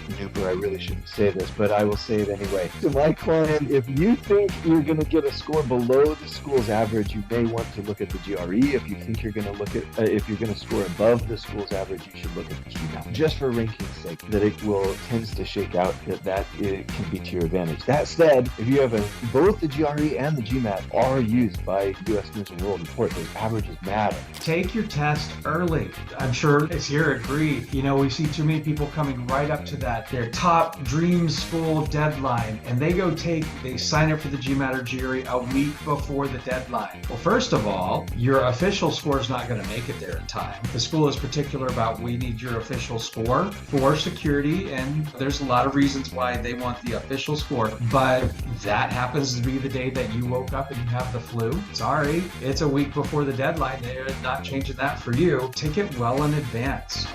maneuver. I really shouldn't say this, but I will say it anyway. To my client, if you think you're going to get a score below the school's average, you may want to look at the GRE. If you think you're going to look at, if you're going to score above the school's average, you should look at the GMAT. Just for ranking's sake, that it tends to shake out that it can be to your advantage. That said, if you have both the GRE and the GMAT are used by U.S. News and World Report, those averages matter. Take your test early. I'm sure as you agree, we see too many people coming right up to their top dream school deadline, and they sign up for the GMAT or GRE a week before the deadline. Well, first of all, your official score is not going to make it there in time. The school is particular about we need your official score for security, and there's a lot of reasons why they want the official score, but that happens to be the day that you woke up and you have the flu. Sorry, it's a week before the deadline. They're not changing that for you. Take it well in advance.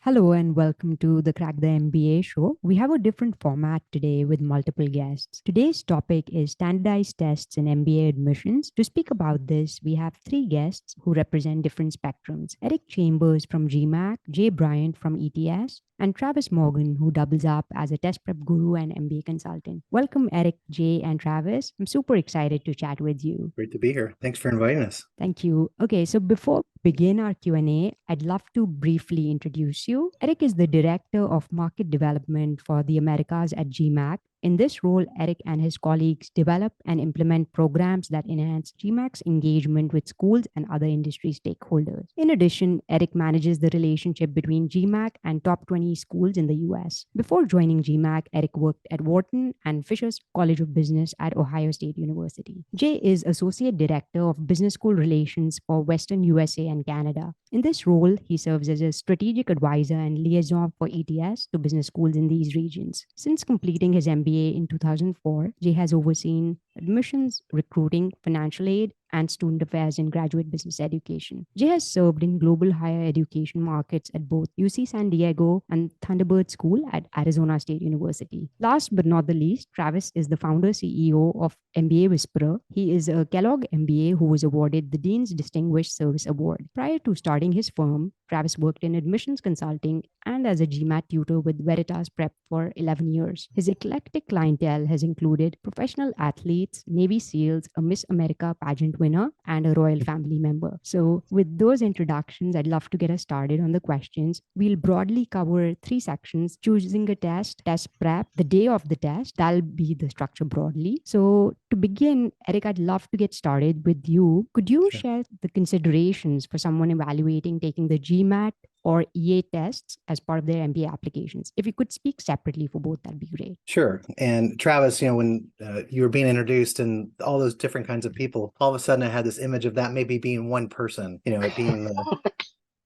Hello and welcome to the Crack the MBA Show. We have a different format today with multiple guests. Today's topic is standardized tests in MBA admissions. To speak about this, we have three guests who represent different spectrums. Eric Chambers from GMAC, Jay Bryant from ETS, and Travis Morgan, who doubles up as a test prep guru and MBA consultant. Welcome, Eric, Jay, and Travis. I'm super excited to chat with you. Great to be here. Thanks for inviting us. Thank you. Okay, so before we begin our Q&A, I'd love to briefly introduce you. Eric is the Director of Market Development for the Americas at GMAC. In this role, Eric and his colleagues develop and implement programs that enhance GMAC's engagement with schools and other industry stakeholders. In addition, Eric manages the relationship between GMAC and top 20 schools in the US. Before joining GMAC, Eric worked at Wharton and Fisher's College of Business at Ohio State University. Jay is Associate Director of Business School Relations for Western USA and Canada. In this role, he serves as a strategic advisor and liaison for ETS to business schools in these regions. Since completing his MBA in 2004, Jay has overseen admissions, recruiting, financial aid, and student affairs in graduate business education. Jay has served in global higher education markets at both UC San Diego and Thunderbird School at Arizona State University. Last but not the least, Travis is the founder CEO of MBA Whisperer. He is a Kellogg MBA who was awarded the Dean's Distinguished Service Award. Prior to starting his firm, Travis worked in admissions consulting and as a GMAT tutor with Veritas Prep for 11 years. His eclectic clientele has included professional athletes, Navy SEALs, a Miss America pageant winner, and a royal family member. So with those introductions, I'd love to get us started on the questions. We'll broadly cover three sections: choosing a test, test prep, the day of the test. That'll be the structure broadly. So to begin, Eric, I'd love to get started with you. Could you share the considerations for someone evaluating taking the GMAT or EA tests as part of their MBA applications? If you could speak separately for both, that'd be great. Sure. And Travis, when you were being introduced and all those different kinds of people, all of a sudden I had this image of that maybe being one person, it being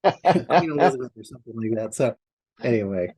Queen Elizabeth or something like that. So anyway,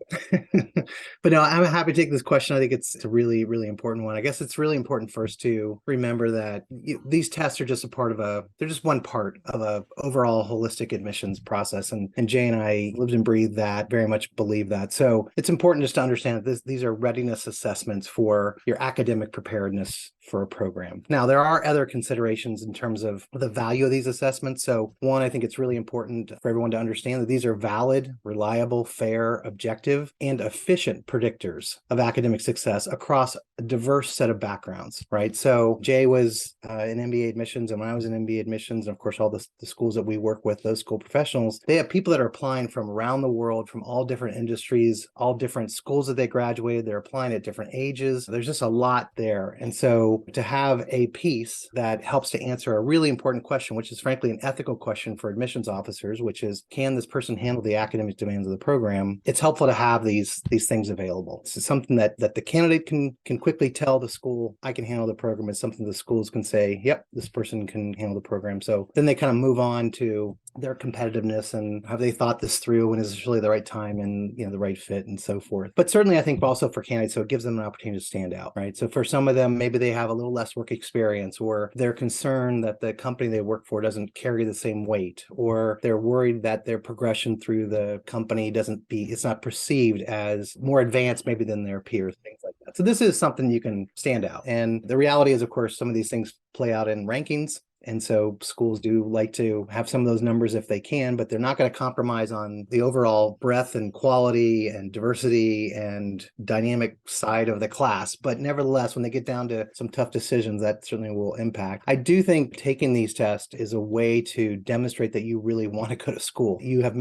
but no, I'm happy to take this question. I think it's a really, really important one. I guess it's really important first to remember that these tests are just they're just one part of a overall holistic admissions process. And Jay and I lived and breathed that, very much believe that. So it's important just to understand that these are readiness assessments for your academic preparedness for a program. Now, there are other considerations in terms of the value of these assessments. So one, I think it's really important for everyone to understand that these are valid, reliable, fair, objective, and efficient predictors of academic success across a diverse set of backgrounds, right? So Jay was in MBA admissions, and when I was in MBA admissions, and of course, all the schools that we work with, those school professionals, they have people that are applying from around the world, from all different industries, all different schools that they graduated. They're applying at different ages. There's just a lot there. And so to have a piece that helps to answer a really important question, which is frankly an ethical question for admissions officers, which is, can this person handle the academic demands of the program? It's helpful to have these things available. It's something that the candidate can quickly tell the school, I can handle the program. It's something the schools can say, yep, this person can handle the program. So then they kind of move on to their competitiveness and have they thought this through and is this really the right time and the right fit and so forth. But certainly I think also for candidates, so it gives them an opportunity to stand out, right? So for some of them, maybe they have a little less work experience, or they're concerned that the company they work for doesn't carry the same weight, or they're worried that their progression through the company it's not perceived as more advanced maybe than their peers, things like that. So this is something you can stand out. And the reality is, of course, some of these things play out in rankings. And so schools do like to have some of those numbers if they can, but they're not going to compromise on the overall breadth and quality and diversity and dynamic side of the class. But nevertheless, when they get down to some tough decisions, that certainly will impact. I do think taking these tests is a way to demonstrate that you really want to go to school. You have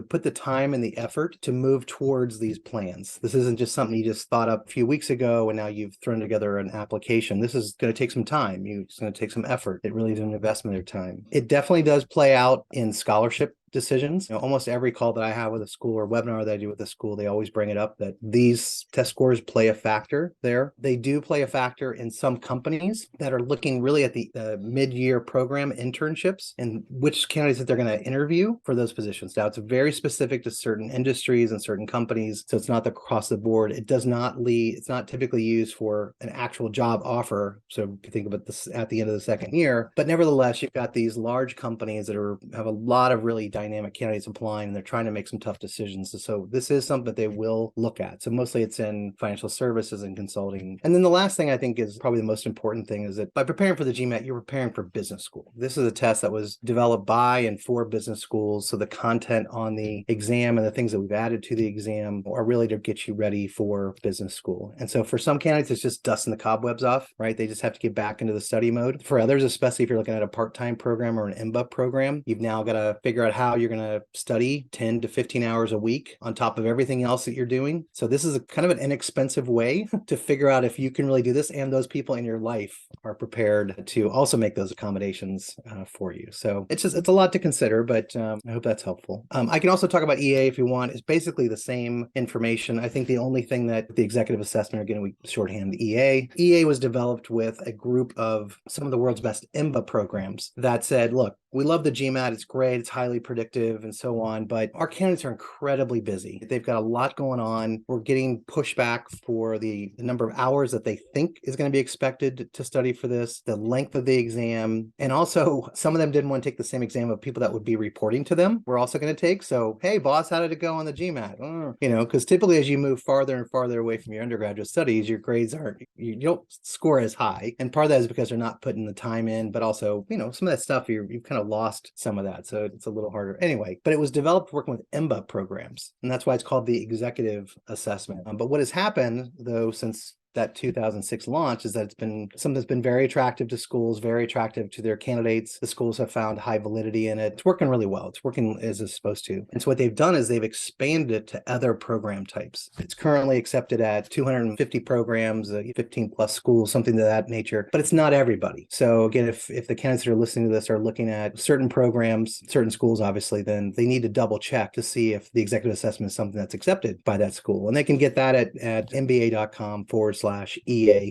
put the time and the effort to move towards these plans. This isn't just something you just thought up a few weeks ago and now you've thrown together an application. This is going to take some time. It's going to take some effort. It really is an investment of time. It definitely does play out in scholarship decisions. Almost every call that I have with a school or webinar that I do with a school, they always bring it up that these test scores play a factor there. They do play a factor in some companies that are looking really at the mid-year program internships and which candidates that they're going to interview for those positions. Now, it's very specific to certain industries and certain companies, so it's not across the board. It's not typically used for an actual job offer. So if you think about this at the end of the second year, but nevertheless, you've got these large companies that have a lot of really dynamic candidates applying, and they're trying to make some tough decisions. So this is something that they will look at. So mostly it's in financial services and consulting. And then the last thing I think is probably the most important thing is that by preparing for the GMAT, you're preparing for business school. This is a test that was developed by and for business schools. So the content on the exam and the things that we've added to the exam are really to get you ready for business school. And so for some candidates, it's just dusting the cobwebs off, right? They just have to get back into the study mode. For others, especially if you're looking at a part-time program or an MBA program, you've now got to figure out how you're going to study 10 to 15 hours a week on top of everything else that you're doing. So this is a kind of an inexpensive way to figure out if you can really do this, and those people in your life are prepared to also make those accommodations for you. So it's a lot to consider, but I hope that's helpful. I can also talk about EA if you want. It's basically the same information. I think the only thing that the executive assessment, again, we shorthand EA. EA was developed with a group of some of the world's best MBA programs that said, look, we love the GMAT. It's great. It's highly predictive and so on. But our candidates are incredibly busy. They've got a lot going on. We're getting pushback for the number of hours that they think is going to be expected to study for this, the length of the exam. And also, some of them didn't want to take the same exam of people that would be reporting to them. We're also going to take. So, hey, boss, how did it go on the GMAT? Because typically as you move farther and farther away from your undergraduate studies, your grades you don't score as high. And part of that is because they're not putting the time in, but also, some of that stuff, you've kind of lost some of that. So it's a little harder. Anyway, but it was developed working with MBA programs. And that's why it's called the executive assessment. But what has happened, though, since that 2006 launch is that it's been something that's been very attractive to schools, very attractive to their candidates. The schools have found high validity in it. It's working really well. It's working as it's supposed to. And so what they've done is they've expanded it to other program types. It's currently accepted at 250 programs, 15 plus schools, something of that nature, but it's not everybody. So again, if the candidates that are listening to this are looking at certain programs, certain schools, obviously, then they need to double check to see if the executive assessment is something that's accepted by that school. And they can get that at mba.com/EA,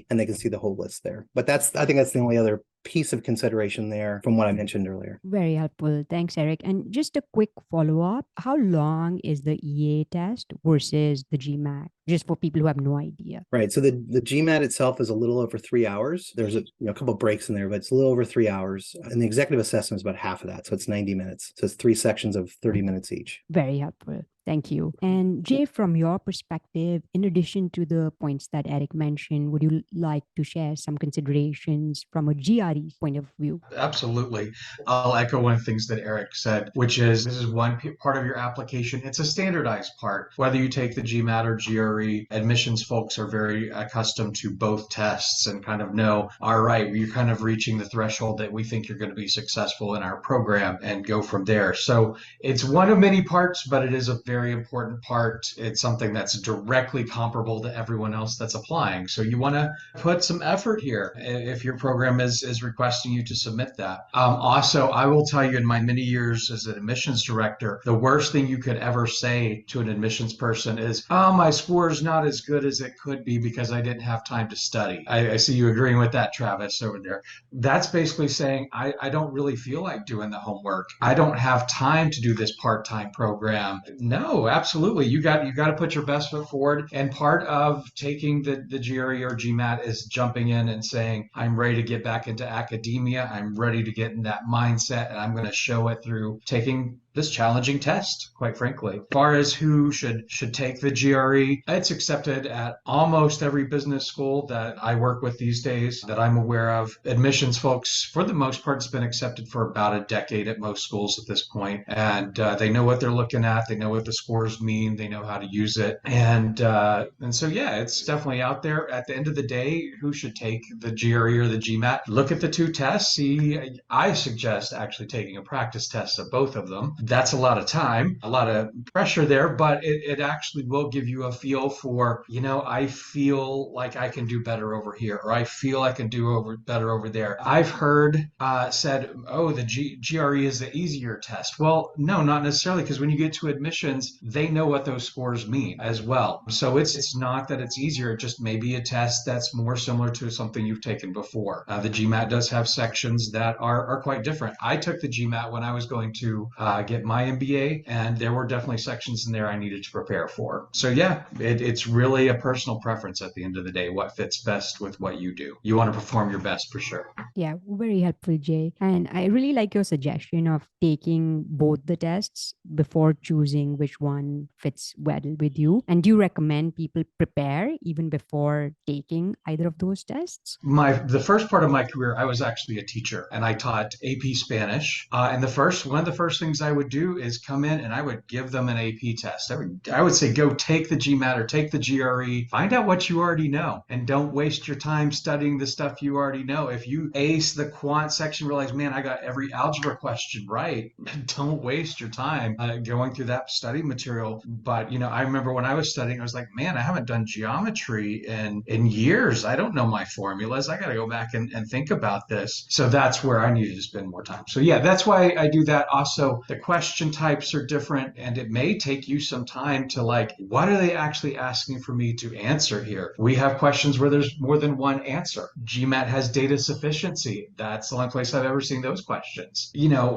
and they can see the whole list there. But I think that's the only other piece of consideration there from what I mentioned earlier. Very helpful. Thanks, Eric. And just a quick follow-up. How long is the EA test versus the GMAC? Just for people who have no idea. Right. So the GMAT itself is a little over 3 hours. There's a couple of breaks in there, but it's a little over 3 hours. And the executive assessment is about half of that. So it's 90 minutes. So it's 3 sections of 30 minutes each. Very helpful. Thank you. And Jay, from your perspective, in addition to the points that Eric mentioned, would you like to share some considerations from a GRE point of view? Absolutely. I'll echo one of the things that Eric said, which is this is one part of your application. It's a standardized part. Whether you take the GMAT or GRE, admissions folks are very accustomed to both tests and kind of know, all right, you're kind of reaching the threshold that we think you're going to be successful in our program and go from there. So it's one of many parts, but it is a very important part. It's something that's directly comparable to everyone else that's applying. So you want to put some effort here if your program is requesting you to submit that. Also, I will tell you in my many years as an admissions director, the worst thing you could ever say to an admissions person is, oh, my score score's not as good as it could be because I didn't have time to study. I see you agreeing with that, Travis, over there. That's basically saying I don't really feel like doing the homework. I don't have time to do this part-time program. No, absolutely. You got to put your best foot forward. And part of taking the GRE or GMAT is jumping in and saying, I'm ready to get back into academia. I'm ready to get in that mindset, and I'm going to show it through taking this challenging test, quite frankly. As far as who should take the GRE, it's accepted at almost every business school that I work with these days that I'm aware of. Admissions folks, for the most part, it's been accepted for about a decade at most schools at this point. And they know what they're looking at. They know what the scores mean. They know how to use it. And so, yeah, it's definitely out there. At the end of the day, who should take the GRE or the GMAT? Look at the two tests. See, I suggest actually taking a practice test of both of them. That's a lot of time, a lot of pressure there, but it actually will give you a feel for, I feel like I can do better over here, or I feel I can do better over there. I've heard said, oh, the GRE is the easier test. Well, no, not necessarily, because when you get to admissions, they know what those scores mean as well. So it's not that it's easier, it just may be a test that's more similar to something you've taken before. The GMAT does have sections that are quite different. I took the GMAT when I was going to get my MBA, and there were definitely sections in there I needed to prepare for. So yeah, it's really a personal preference at the end of the day, what fits best with what you do. You want to perform your best for sure. Yeah, very helpful, Jay. And I really like your suggestion of taking both the tests before choosing which one fits well with you. And do you recommend people prepare even before taking either of those tests? The first part of my career, I was actually a teacher, and I taught AP Spanish. And one of the first things I would do is come in and I would give them an AP test. I would say, go take the GMAT or take the GRE, find out what you already know, and don't waste your time studying the stuff you already know. If you ace the quant section, realize, man, I got every algebra question right. Don't waste your time going through that study material. But, I remember when I was studying, I was like, man, I haven't done geometry in years. I don't know my formulas. I got to go back and think about this. So that's where I needed to spend more time. So yeah, that's why I do that. Also, the question types are different, and it may take you some time to what are they actually asking for me to answer here? We have questions where there's more than one answer. GMAT has data sufficiency. That's the only place I've ever seen those questions.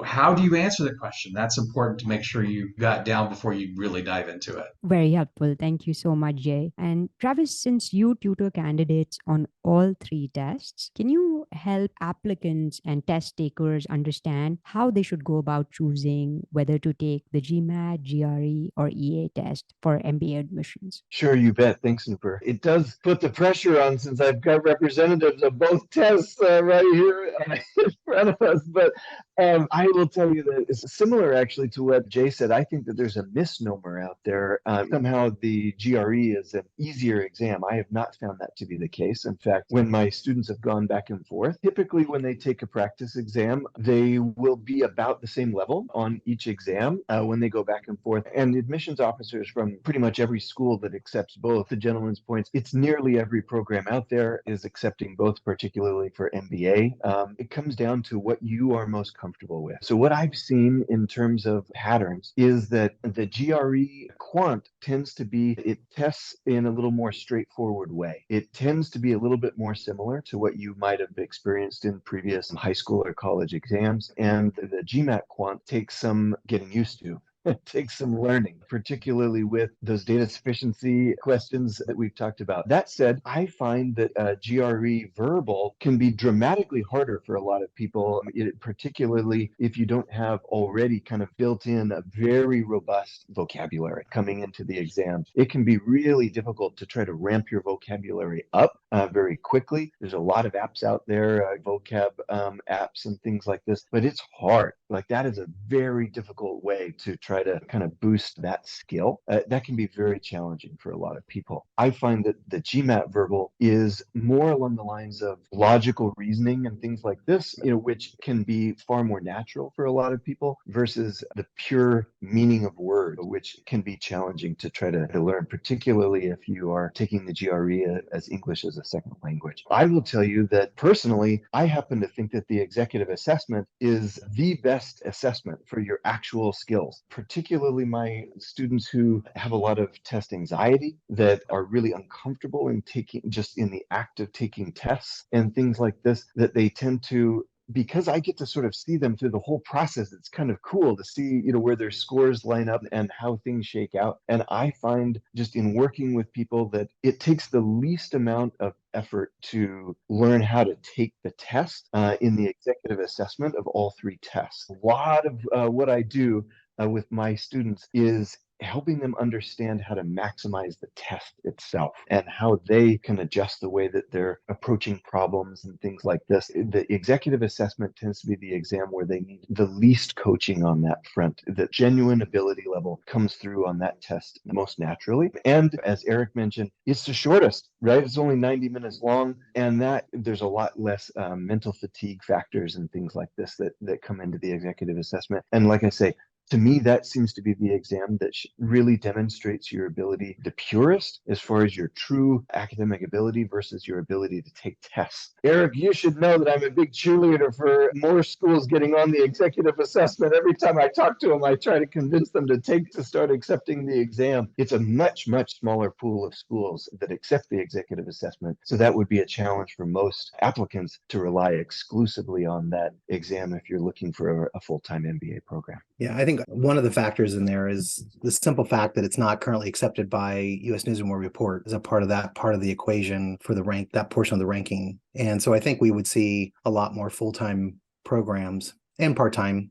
How do you answer the question? That's important to make sure you got down before you really dive into it. Very helpful. Thank you so much, Jay. And Travis, since you tutor candidates on all three tests, can you help applicants and test takers understand how they should go about choosing whether to take the GMAT, GRE, or EA test for MBA admissions? Sure, you bet. Thanks, Super. It does put the pressure on since I've got representatives of both tests right here in front of us. But I will tell you that it's similar actually to what Jay said. I think that there's a misnomer out there. Somehow the GRE is an easier exam. I have not found that to be the case. In fact, when my students have gone back and forth, typically when they take a practice exam, they will be about the same level on each exam when they go back and forth. And admissions officers from pretty much every school that accepts both, the gentleman's points, it's nearly every program out there is accepting both, particularly for MBA. It comes down to what you are most comfortable with. So what I've seen in terms of patterns is that the GRE quant tends to be, it tests in a little more straightforward way. It tends to be a little bit more similar to what you might have experienced in previous high school or college exams. And the GMAT quant takes some getting used to. It takes some learning, particularly with those data sufficiency questions that we've talked about. That said, I find that GRE verbal can be dramatically harder for a lot of people, particularly if you don't have already kind of built in a very robust vocabulary coming into the exam. It can be really difficult to try to ramp your vocabulary up very quickly. There's a lot of apps out there, vocab apps and things like this, but it's hard. That is a very difficult way to try to kind of boost that skill. That can be very challenging for a lot of people. I find that the GMAT verbal is more along the lines of logical reasoning and things like this, which can be far more natural for a lot of people versus the pure meaning of word, which can be challenging to try to learn, particularly if you are taking the GRE as English as a second language. I will tell you that personally, I happen to think that the executive assessment is the best assessment for your actual skills, particularly my students who have a lot of test anxiety, that are really uncomfortable in just in the act of taking tests and things like this, that they tend to, because I get to sort of see them through the whole process. It's kind of cool to see, where their scores line up and how things shake out. And I find just in working with people that it takes the least amount of effort to learn how to take the test in the executive assessment of all three tests. A lot of what I do with my students is helping them understand how to maximize the test itself and how they can adjust the way that they're approaching problems and things like this. The executive assessment tends to be the exam where they need the least coaching on that front. The genuine ability level comes through on that test most naturally. And as Eric mentioned, it's the shortest, right? It's only 90 minutes long, and that there's a lot less mental fatigue factors and things like this that come into the executive assessment. And like I say, to me, that seems to be the exam that really demonstrates your ability, the purest, as far as your true academic ability versus your ability to take tests. Eric, you should know that I'm a big cheerleader for more schools getting on the executive assessment. Every time I talk to them, I try to convince them to start accepting the exam. It's a much, much smaller pool of schools that accept the executive assessment. So that would be a challenge for most applicants to rely exclusively on that exam if you're looking for a full-time MBA program. Yeah, I think one of the factors in there is the simple fact that it's not currently accepted by U.S. News and World Report as a part of the equation for that portion of the ranking. And so I think we would see a lot more full-time programs and part-time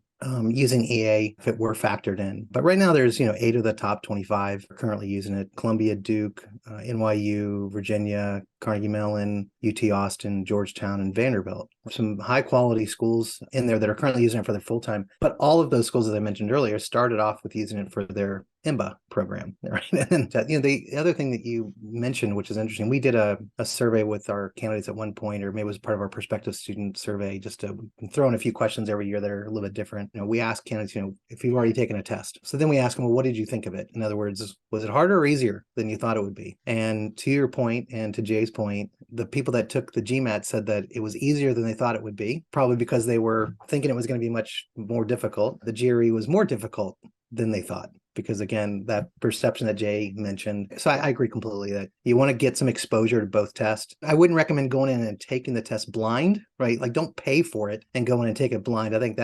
using EA if it were factored in. But right now there's, 8 of the top 25 are currently using it. Columbia, Duke, NYU, Virginia, Carnegie Mellon, UT Austin, Georgetown, and Vanderbilt. Some high quality schools in there that are currently using it for their full time. But all of those schools, as I mentioned earlier, started off with using it for their MBA program, right? And the other thing that you mentioned, which is interesting, we did a survey with our candidates at one point, or maybe it was part of our prospective student survey, just to throw in a few questions every year that are a little bit different. We ask candidates, if you've already taken a test. So then we ask them, well, what did you think of it? In other words, was it harder or easier than you thought it would be? And to your point, and to Jay's point, the people that took the GMAT said that it was easier than they thought it would be, probably because they were thinking it was going to be much more difficult. The GRE was more difficult than they thought, because again, that perception that Jay mentioned. So I agree completely that you want to get some exposure to both tests. I wouldn't recommend going in and taking the test blind, right? Like, don't pay for it and go in and take it blind. I think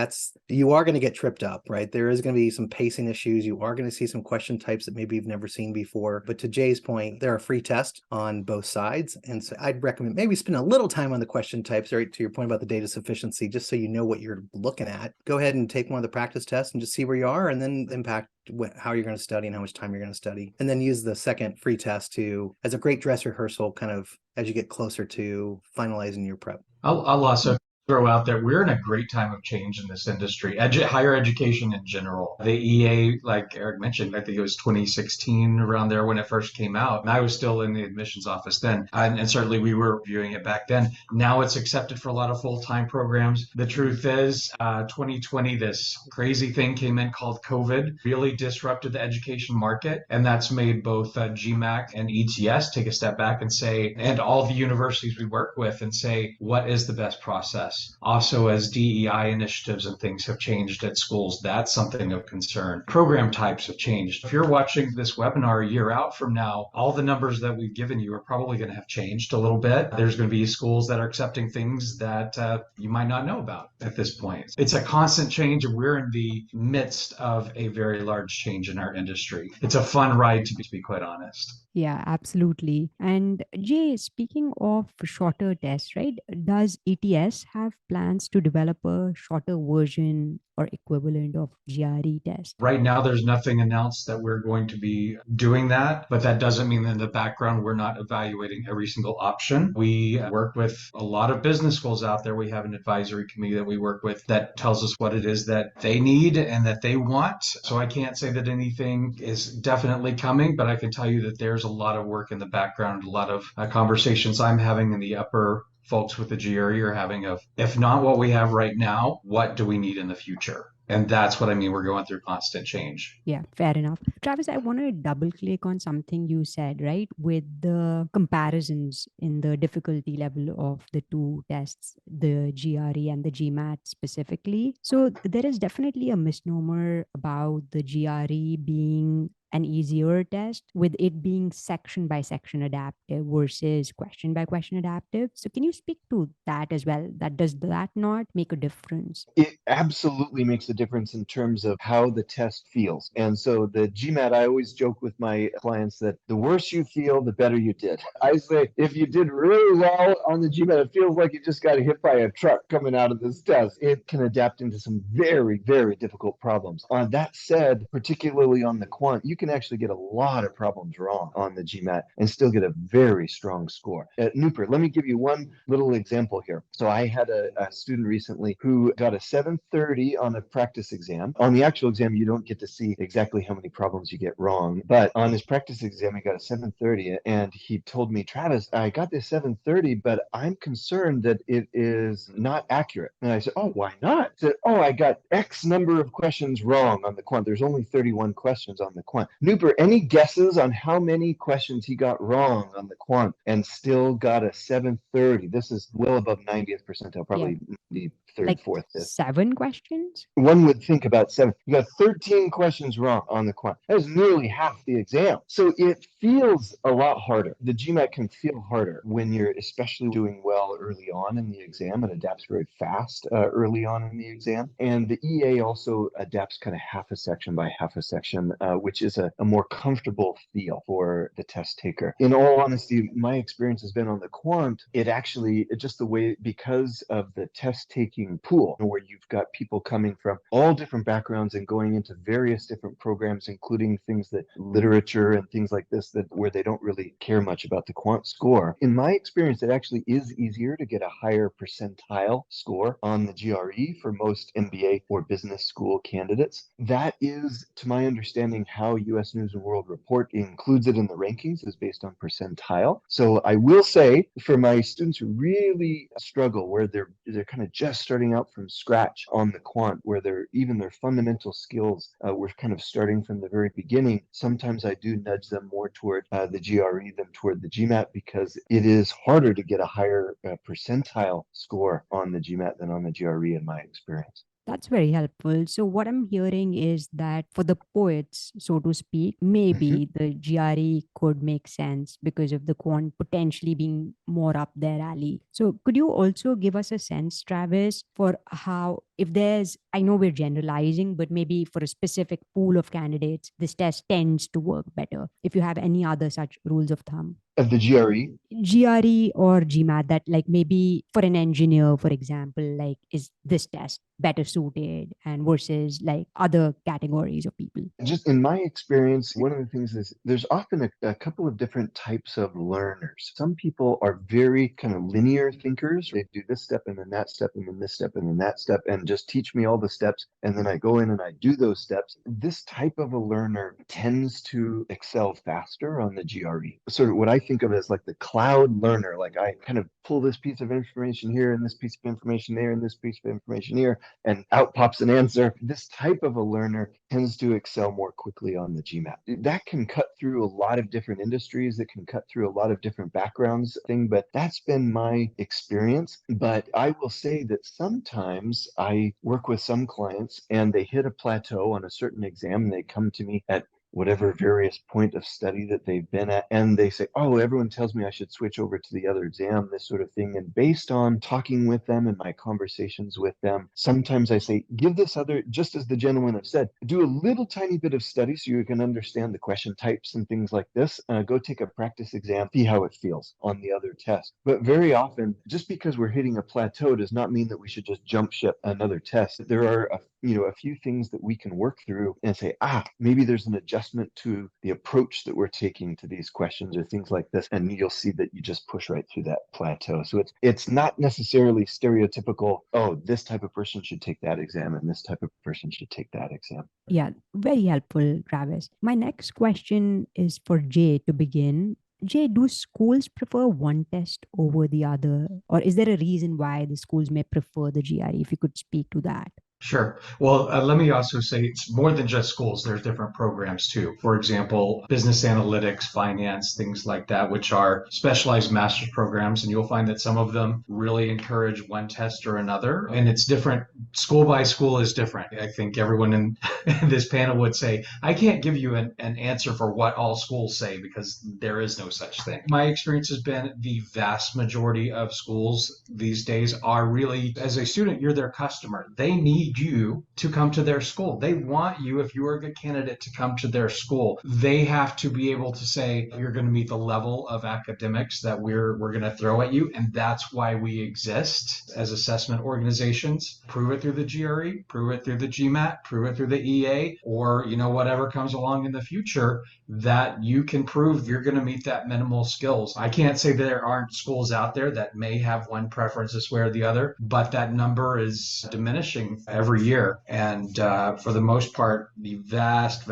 you are going to get tripped up, right? There is going to be some pacing issues. You are going to see some question types that maybe you've never seen before. But to Jay's point, there are free tests on both sides. And so I'd recommend maybe spend a little time on the question types, right? To your point about the data sufficiency, just so you know what you're looking at. Go ahead and take one of the practice tests and just see where you are, and then impact how you're going to study and how much time you're going to study. And then use the second free test as a great dress rehearsal, kind of as you get closer to finalizing your prep. I'll also throw out that we're in a great time of change in this industry, higher education in general. The EA, like Eric mentioned, I think it was 2016 around there when it first came out. And I was still in the admissions office then. And certainly we were viewing it back then. Now it's accepted for a lot of full-time programs. The truth is, 2020, this crazy thing came in called COVID, really disrupted the education market. And that's made both GMAC and ETS take a step back and say, and all the universities we work with, and say, what is the best process? Also, as DEI initiatives and things have changed at schools, that's something of concern. Program types have changed. If you're watching this webinar a year out from now, all the numbers that we've given you are probably going to have changed a little bit. There's going to be schools that are accepting things that you might not know about at this point. It's a constant change, and we're in the midst of a very large change in our industry. It's a fun ride, to be quite honest. Yeah, absolutely. And Jay, speaking of shorter tests, right? Does ETS have plans to develop a shorter version or equivalent of GRE test? Right now, there's nothing announced that we're going to be doing that, but that doesn't mean that in the background, we're not evaluating every single option. We work with a lot of business schools out there. We have an advisory committee that we work with that tells us what it is that they need and that they want. So I can't say that anything is definitely coming, but I can tell you that there's a lot of work in the background, a lot of conversations I'm having in the upper folks with the GRE are having of, if not what we have right now, what do we need in the future? And that's what I mean. We're going through constant change. Yeah, fair enough. Travis, I want to double click on something you said, right? With the comparisons in the difficulty level of the two tests, the GRE and the GMAT specifically. So there is definitely a misnomer about the GRE being an easier test, with it being section by section adaptive versus question by question adaptive. So can you speak to that as well? That does that not make a difference? It absolutely makes a difference in terms of how the test feels. And so the GMAT, I always joke with my clients that the worse you feel, the better you did. I say, if you did really well on the GMAT, it feels like you just got hit by a truck coming out of this test. It can adapt into some very, very difficult problems. On that said, particularly on the quant, you can actually get a lot of problems wrong on the GMAT and still get a very strong score. Newport, let me give you one little example here. So I had a student recently who got a 730 on a practice exam. On the actual exam, you don't get to see exactly how many problems you get wrong, but on his practice exam, he got a 730, and he told me, Travis, I got this 730, but I'm concerned that it is not accurate. And I said, oh, why not? He said, oh, I got X number of questions wrong on the quant. There's only 31 questions on the quant. Newport, any guesses on how many questions he got wrong on the quant and still got a 730? This is well above 90th percentile, probably the third, Like fourth, fifth. 7 questions? One would think about 7. You got 13 questions wrong on the quant. That is nearly half the exam. So it feels a lot harder. The GMAT can feel harder when you're especially doing well early on in the exam. It adapts very fast early on in the exam. And the EA also adapts kind of half a section by half a section, which is a more comfortable feel for the test taker. In all honesty, my experience has been on the quant. It actually, just the way, because of the test taking pool, where you've got people coming from all different backgrounds and going into various different programs, including things that literature and things like this, that where they don't really care much about the quant score. In my experience, it actually is easier to get a higher percentile score on the GRE for most MBA or business school candidates. That is, to my understanding, how US News and World Report includes it in the rankings, is based on percentile. So I will say, for my students who really struggle, where they're kind of just starting out from scratch on the quant, where even their fundamental skills were kind of starting from the very beginning, sometimes I do nudge them more toward the GRE than toward the GMAT, because it is harder to get a higher percentile score on the GMAT than on the GRE in my experience. That's very helpful. So, what I'm hearing is that for the poets, so to speak, maybe the GRE could make sense because of the quant potentially being more up their alley. So, could you also give us a sense, Travis, for how, if there's, I know we're generalizing, but maybe for a specific pool of candidates, this test tends to work better? If you have any other such rules of thumb. Of the GRE? GRE or GMAT, that like maybe for an engineer, for example, like is this test better suited and versus like other categories of people? Just in my experience, one of the things is there's often a couple of different types of learners. Some people are very kind of linear thinkers. They do this step and then that step and then this step and then that step and just teach me all the steps. And then I go in and I do those steps. This type of a learner tends to excel faster on the GRE. Sort of what I think of as like the cloud learner. Like I kind of pull this piece of information here and this piece of information there and this piece of information here, and out pops an answer. This type of a learner tends to excel more quickly on the GMAT. That can cut through a lot of different industries. It can cut through a lot of different backgrounds but that's been my experience. But I will say that sometimes I work with some clients and they hit a plateau on a certain exam and they come to me at whatever various point of study that they've been at, and they say, oh, everyone tells me I should switch over to the other exam, this sort of thing. And based on talking with them and my conversations with them, sometimes I say, give this other, just as the gentleman have said, do a little tiny bit of study so you can understand the question types and things like this. Go take a practice exam, see how it feels on the other test. But very often, just because we're hitting a plateau does not mean that we should just jump ship another test. There are a few things that we can work through and say, maybe there's an adjustment to the approach that we're taking to these questions or things like this. And you'll see that you just push right through that plateau. So it's not necessarily stereotypical, oh, this type of person should take that exam and this type of person should take that exam. Yeah, very helpful, Travis. My next question is for Jay to begin. Jay, do schools prefer one test over the other? Or is there a reason why the schools may prefer the GRE? If you could speak to that. Sure. Well, let me also say it's more than just schools. There's different programs too. For example, business analytics, finance, things like that, which are specialized master's programs. And you'll find that some of them really encourage one test or another. And it's different. School by school is different. I think everyone in this panel would say, I can't give you an answer for what all schools say because there is no such thing. My experience has been the vast majority of schools these days are really, as a student, you're their customer. They need you to come to their school. They want you, if you are a good candidate, to come to their school. They have to be able to say you're going to meet the level of academics that we're going to throw at you, and that's why we exist as assessment organizations. Prove it through the GRE, prove it through the GMAT, prove it through the EA, or whatever comes along in the future that you can prove you're going to meet that minimal skills. I can't say there aren't schools out there that may have one preference this way or the other, but that number is diminishing every year. And for the most part, the vast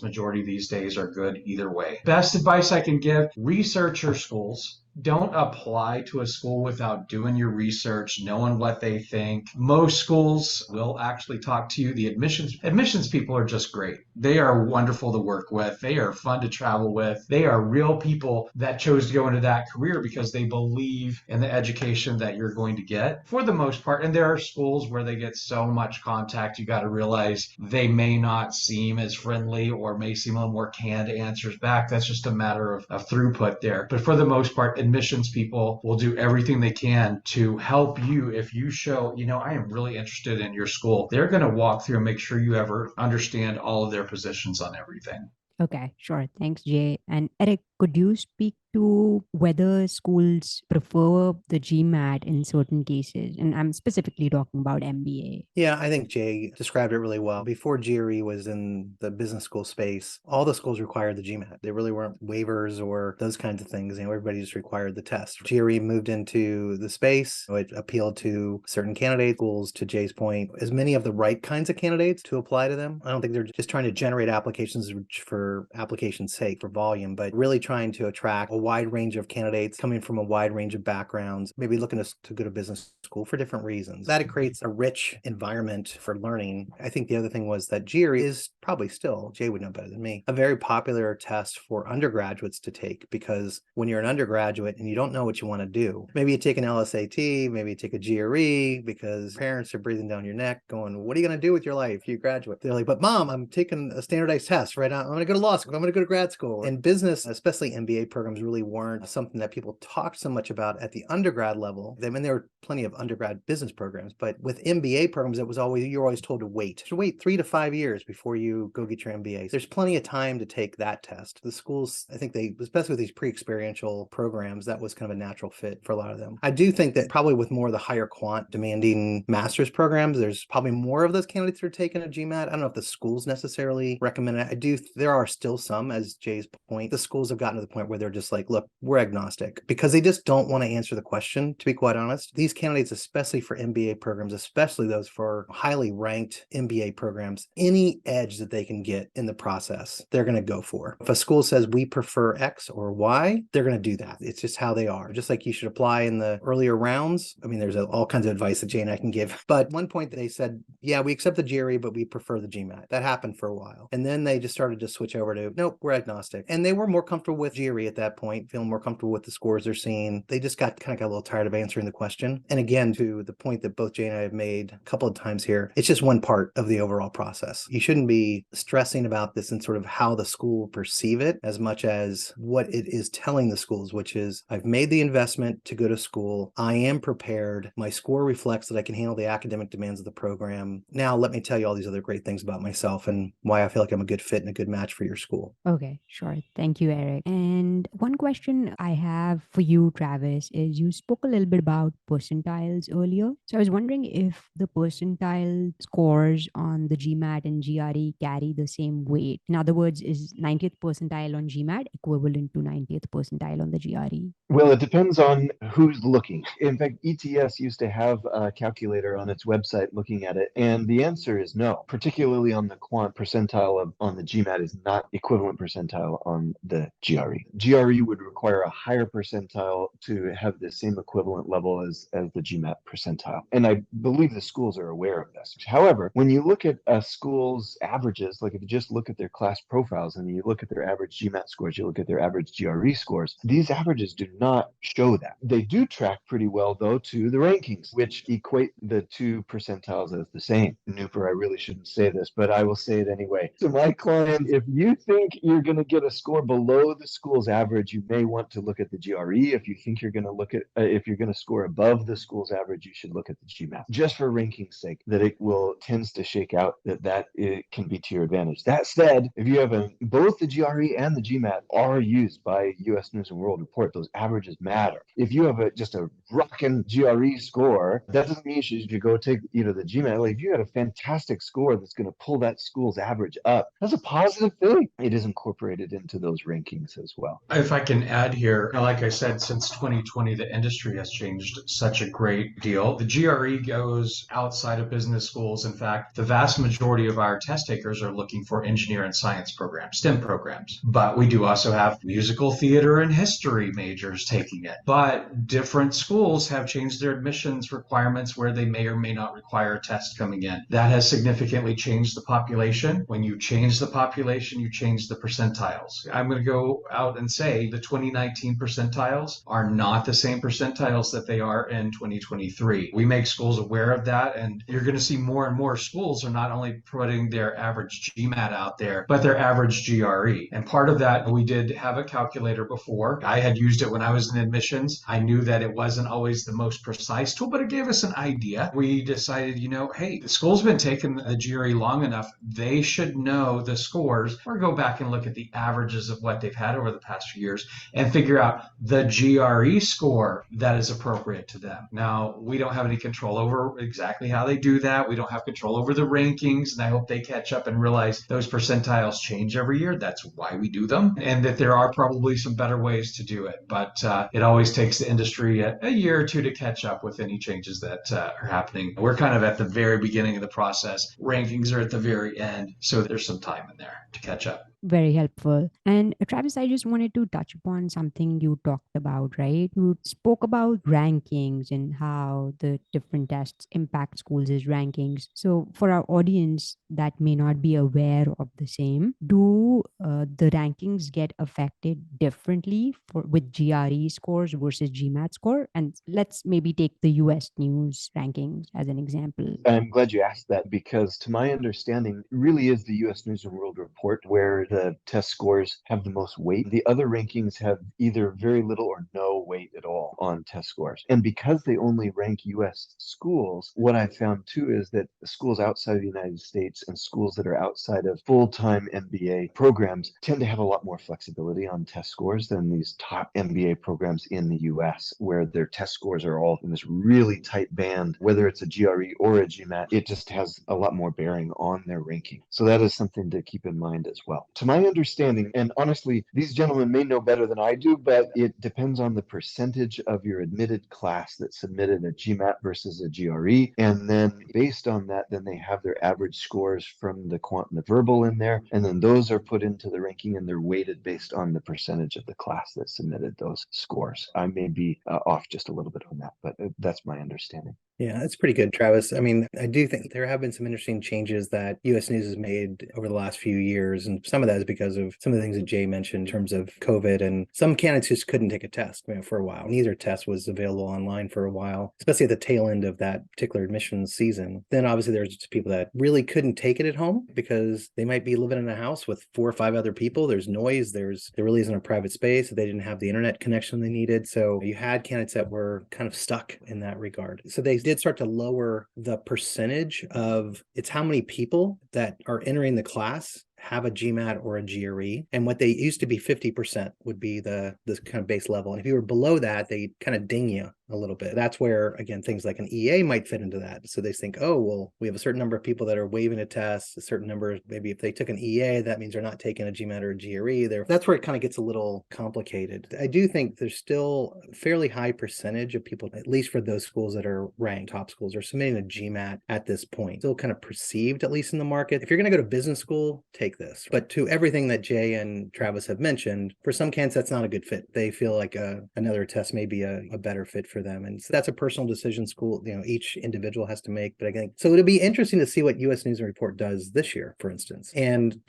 majority these days are good either way. Best advice I can give, research your schools. Don't apply to a school without doing your research, knowing what they think. Most schools will actually talk to you. The admissions people are just great. They are wonderful to work with. They are fun to travel with. They are real people that chose to go into that career because they believe in the education that you're going to get for the most part. And there are schools where they get so much contact, you got to realize they may not seem as friendly or may seem a little more canned answers back. That's just a matter of throughput there. But for the most part, admissions people will do everything they can to help you. If you show, I am really interested in your school, they're going to walk through and make sure you ever understand all of their positions on everything. Okay, sure. Thanks, Jay. And Eric, could you speak to whether schools prefer the GMAT in certain cases? And I'm specifically talking about MBA. Yeah, I think Jay described it really well. Before GRE was in the business school space, all the schools required the GMAT. They really weren't waivers or those kinds of things. Everybody just required the test. GRE moved into the space. It appealed to certain candidate schools, to Jay's point, as many of the right kinds of candidates to apply to them. I don't think they're just trying to generate applications for application's sake, for volume, but really trying to attract a wide range of candidates coming from a wide range of backgrounds, maybe looking to go to business school for different reasons. That it creates a rich environment for learning. I think the other thing was that GRE is probably still, Jay would know better than me, a very popular test for undergraduates to take, because when you're an undergraduate and you don't know what you want to do, maybe you take an LSAT, maybe you take a GRE because parents are breathing down your neck going, what are you going to do with your life if you graduate? They're like, but mom, I'm taking a standardized test right now. I'm going to go to law school. I'm going to go to grad school. And business, especially MBA programs, really weren't something that people talked so much about at the undergrad level. I mean, there were plenty of undergrad business programs, but with MBA programs, you're always told to wait 3 to 5 years before you go get your MBA. There's plenty of time to take that test. The schools, I think especially with these pre-experiential programs, that was kind of a natural fit for a lot of them. I do think that probably with more of the higher quant demanding master's programs, there's probably more of those candidates that are taking a GMAT. I don't know if the schools necessarily recommend it. There are still some, as Jay's point, the schools have gotten to the point where they're just like, look, we're agnostic, because they just don't want to answer the question, to be quite honest. These candidates, especially for MBA programs, especially those for highly ranked MBA programs, any edge that they can get in the process, they're going to go for. If a school says we prefer X or Y, they're going to do that. It's just how they are. Just like you should apply in the earlier rounds. I mean, there's all kinds of advice that Jay and I can give. But one point they said, yeah, we accept the GRE, but we prefer the GMAT. That happened for a while. And then they just started to switch over to, nope, we're agnostic. And they were more comfortable with GRE at that point, feeling more comfortable with the scores they're seeing. They just got a little tired of answering the question. And again, to the point that both Jay and I have made a couple of times here, it's just one part of the overall process. You shouldn't be stressing about this and sort of how the school perceive it as much as what it is telling the schools, which is, I've made the investment to go to school. I am prepared. My score reflects that I can handle the academic demands of the program. Now, let me tell you all these other great things about myself and why I feel like I'm a good fit and a good match for your school. Okay, sure. Thank you, Eric. And one question I have for you, Travis, is you spoke a little bit about percentiles earlier. So I was wondering if the percentile scores on the GMAT and GRE carry the same weight. In other words, is 90th percentile on GMAT equivalent to 90th percentile on the GRE? Well, it depends on who's looking. In fact, ETS used to have a calculator on its website looking at it, and the answer is no. Particularly on the quant, percentile on the GMAT is not equivalent percentile on the GRE. GRE would require a higher percentile to have the same equivalent level as the GMAT percentile. And I believe the schools are aware of this. However, when you look at a school's averages, like if you just look at their class profiles and you look at their average GMAT scores, you look at their average GRE scores, these averages do not show that. They do track pretty well, though, to the rankings, which equate the two percentiles as the same. Nooper, I really shouldn't say this, but I will say it anyway. To my client, if you think you're going to get a score below the school's average, you may want to look at the GRE. If you think you're going to look at, if you're going to score above the school's average, you should look at the GMAT, just for ranking's sake, that it tends to shake out that it can be to your advantage. That said, if you have both the GRE and the GMAT are used by U.S. News and World Report, those averages matter. If you have just a rocking GRE score, that doesn't mean you should go take the GMAT. Like if you had a fantastic score that's going to pull that school's average up, that's a positive thing. It is incorporated into those rankings as well. If I can add here, like I said, since 2020, the industry has changed such a great deal. The GRE goes outside of business schools. In fact, the vast majority of our test takers are looking for engineer and science programs, STEM programs. But we do also have musical theater and history majors taking it. But different schools have changed their admissions requirements where they may or may not require a test coming in. That has significantly changed the population. When you change the population, you change the percentiles. I'm going to go out and say the 2019 percentiles are not the same percentiles that they are in 2023. We make schools aware of that, and you're going to see more and more schools are not only putting their average GMAT out there, but their average GRE. And part of that, we did have a calculator before. I had used it when I was in admissions. I knew that it wasn't always the most precise tool, but it gave us an idea. We decided, hey, the school's been taking the GRE long enough. They should know the scores, or go back and look at the averages of what they've had over the past few years and figure out the GRE score that is appropriate to them. Now, we don't have any control over exactly how they do that. We don't have control over the rankings, and I hope they catch up and realize those percentiles change every year. That's why we do them, and that there are probably some better ways to do it. But it always takes the industry a year or two to catch up with any changes that are happening. We're kind of at the very beginning of the process. Rankings are at the very end, so there's some time in there to catch up. Very helpful. And Travis, I just wanted to touch upon something you talked about, right? You spoke about rankings and how the different tests impact schools' rankings. So for our audience that may not be aware of the same, do the rankings get affected differently with GRE scores versus GMAT score? And let's maybe take the US News rankings as an example. I'm glad you asked that, because to my understanding, it really is the U.S. News and World Report where the test scores have the most weight. The other rankings have either very little or no weight at all on test scores. And because they only rank U.S. schools, what I found too is that schools outside of the United States and schools that are outside of full-time MBA programs tend to have a lot more flexibility on test scores than these top MBA programs in the U.S., where their test scores are all in this really tight band. Whether it's a GRE or a GMAT, it just has a lot more bearing on their ranking. So that is something to keep in mind as well. To my understanding, and honestly, these gentlemen may know better than I do, but it depends on the percentage of your admitted class that submitted a GMAT versus a GRE. And then based on that, then they have their average scores from the quant and the verbal in there. And then those are put into the ranking, and they're weighted based on the percentage of the class that submitted those scores. I may be off just a little bit on that, but that's my understanding. Yeah, that's pretty good, Travis. I mean, I do think there have been some interesting changes that U.S. News has made over the last few years. And some of that is because of some of the things that Jay mentioned in terms of COVID. And some candidates just couldn't take a test for a while. Neither test was available online for a while, especially at the tail end of that particular admissions season. Then obviously there's just people that really couldn't take it at home because they might be living in a house with 4 or 5 other people. There's noise. There really isn't a private space. They didn't have the internet connection they needed. So you had candidates that were kind of stuck in that regard. So they did start to lower the percentage of it's how many people that are entering the class have a GMAT or a GRE. And what they used to be 50% would be the kind of base level. And if you were below that, they kind of ding you a little bit. That's where, again, things like an EA might fit into that. So they think, oh, well, we have a certain number of people that are waiving a test, a certain number, maybe if they took an EA, that means they're not taking a GMAT or a GRE. That's where it kind of gets a little complicated. I do think there's still a fairly high percentage of people, at least for those schools that are ranked top schools, are submitting a GMAT at this point. Still kind of perceived, at least in the market. If you're going to go to business school, take this. But to everything that Jay and Travis have mentioned, for some candidates, that's not a good fit. They feel like another test may be a better fit for them. And so that's a personal decision school, each individual has to make. But I think, so it'll be interesting to see what U.S. News and Report does this year, for instance. And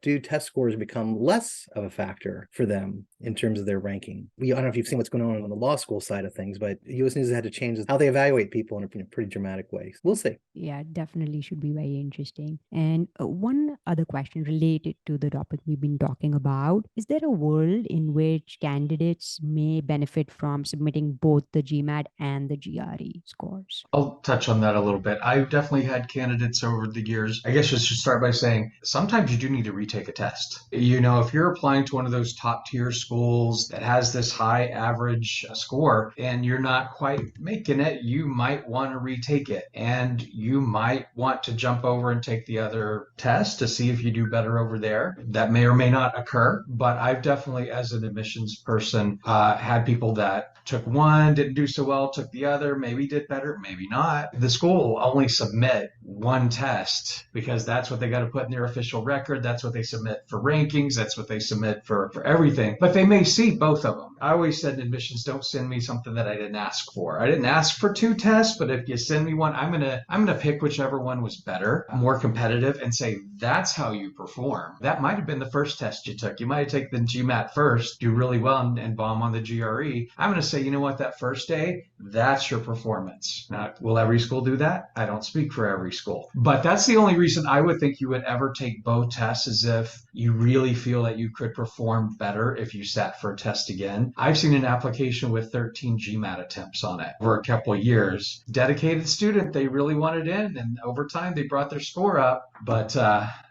do test scores become less of a factor for them in terms of their ranking? I don't know if you've seen what's going on the law school side of things, but U.S. News has had to change how they evaluate people in a pretty dramatic way. We'll see. Yeah, definitely should be very interesting. And one other question related to the topic we've been talking about, is there a world in which candidates may benefit from submitting both the GMAT and the GRE scores? I'll touch on that a little bit. I've definitely had candidates over the years. I guess just to start by saying, sometimes you do need to retake a test. If you're applying to one of those top tier schools that has this high average score and you're not quite making it, you might want to retake it. And you might want to jump over and take the other test to see if you do better over there. That may or may not occur, but I've definitely, as an admissions person, had people that took one, didn't do so well, took the other, maybe did better, maybe not. The school will only submit one test because that's what they got to put in their official record. That's what they submit for rankings. That's what they submit for everything. But they may see both of them. I always said in admissions, don't send me something that I didn't ask for. I didn't ask for two tests, but if you send me one, I'm gonna pick whichever one was better, more competitive, and say that's how you perform. That might have been the first test you took. You might have taken the GMAT first, do really well, and bomb on the GRE. I'm gonna say, you know what, that first day, that's your performance. Now, will every school do that? I don't speak for every school. But that's the only reason I would think you would ever take both tests, is if you really feel that you could perform better if you sat for a test again. I've seen an application with 13 GMAT attempts on it for a couple of years. Dedicated student, they really wanted in, and over time they brought their score up, but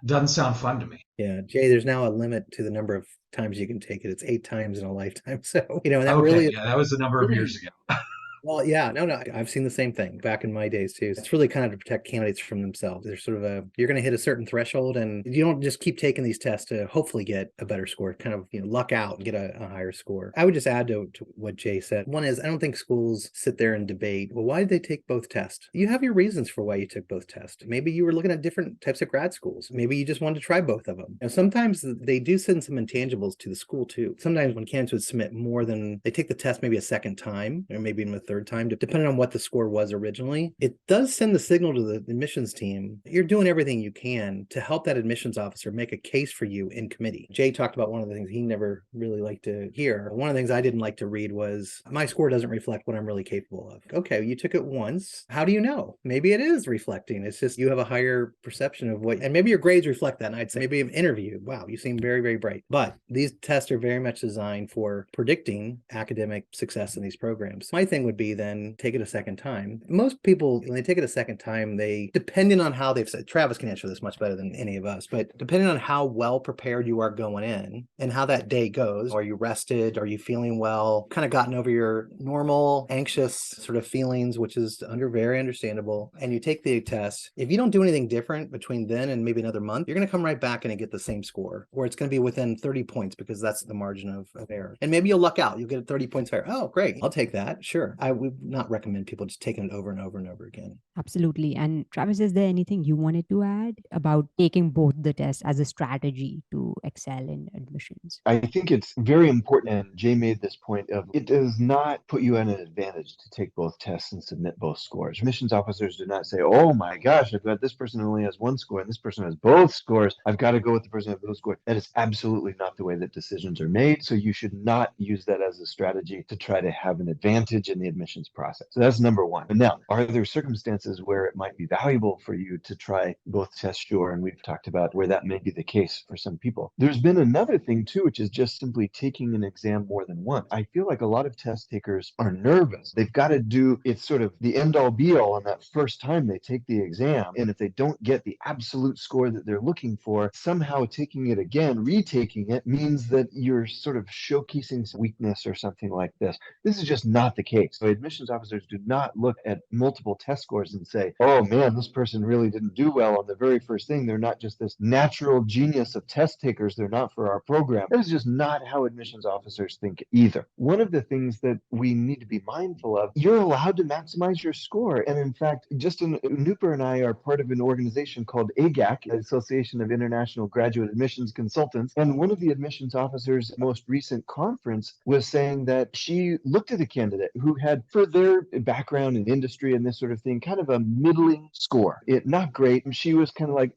doesn't sound fun to me. Yeah, Jay, there's now a limit to the number of times you can take it. It's 8 times in a lifetime. So, that really, yeah, that was a number of years ago. Well, yeah, no, I've seen the same thing back in my days too. It's really kind of to protect candidates from themselves. There's sort of you're going to hit a certain threshold, and you don't just keep taking these tests to hopefully get a better score, kind of, luck out and get a higher score. I would just add to what Jay said. One is, I don't think schools sit there and debate, well, why did they take both tests? You have your reasons for why you took both tests. Maybe you were looking at different types of grad schools. Maybe you just wanted to try both of them. Sometimes they do send some intangibles to the school too. Sometimes when candidates would submit more than, they take the test maybe a second time, or maybe even a third time, depending on what the score was originally, it does send the signal to the admissions team, you're doing everything you can to help that admissions officer make a case for you in committee. Jay talked about one of the things he never really liked to hear. One of the things I didn't like to read was, my score doesn't reflect what I'm really capable of. Okay, you took it once. How do you know? Maybe it is reflecting. It's just you have a higher perception of what, and maybe your grades reflect that. And I'd say maybe an interview, wow, you seem very, very bright. But these tests are very much designed for predicting academic success in these programs. My thing would be then take it a second time. Most people, when they take it a second time, they, depending on how they've said, Travis can answer this much better than any of us, but depending on how well prepared you are going in and how that day goes, are you rested? Are you feeling well? Kind of gotten over your normal anxious sort of feelings, which is very understandable. And you take the test. If you don't do anything different between then and maybe another month, you're going to come right back and get the same score, or it's going to be within 30 points because that's the margin of error. And maybe you'll luck out. You'll get 30 points higher. Oh, great. I'll take that. Sure. I would not recommend people just taking it over and over and over again. Absolutely. And Travis, is there anything you wanted to add about taking both the tests as a strategy to excel in admissions? I think it's very important, and Jay made this point of, it does not put you at an advantage to take both tests and submit both scores. Admissions officers do not say, oh my gosh, I've got this person who only has one score and this person has both scores. I've got to go with the person who has both scores. That is absolutely not the way that decisions are made. So you should not use that as a strategy to try to have an advantage in the admissions process. So that's number one. But now, are there circumstances where it might be valuable for you to try both tests? Sure. And we've talked about where that may be the case for some people. There's been another thing too, which is just simply taking an exam more than once. I feel like a lot of test takers are nervous. They've got to do, it's sort of the end all be all on that first time they take the exam. And if they don't get the absolute score that they're looking for, somehow taking it again, retaking it, means that you're sort of showcasing some weakness or something like this. This is just not the case. So admissions officers do not look at multiple test scores and say, oh man, this person really didn't do well on the very first thing. They're not just this natural genius of test takers. They're not for our program. That is just not how admissions officers think either. One of the things that we need to be mindful of, you're allowed to maximize your score. And in fact, Nooper and I are part of an organization called AGAC, Association of International Graduate Admissions Consultants. And one of the admissions officers' most recent conference was saying that she looked at a candidate who had, for their background in industry and this sort of thing, kind of a middling score. Not great. And she was kind of like,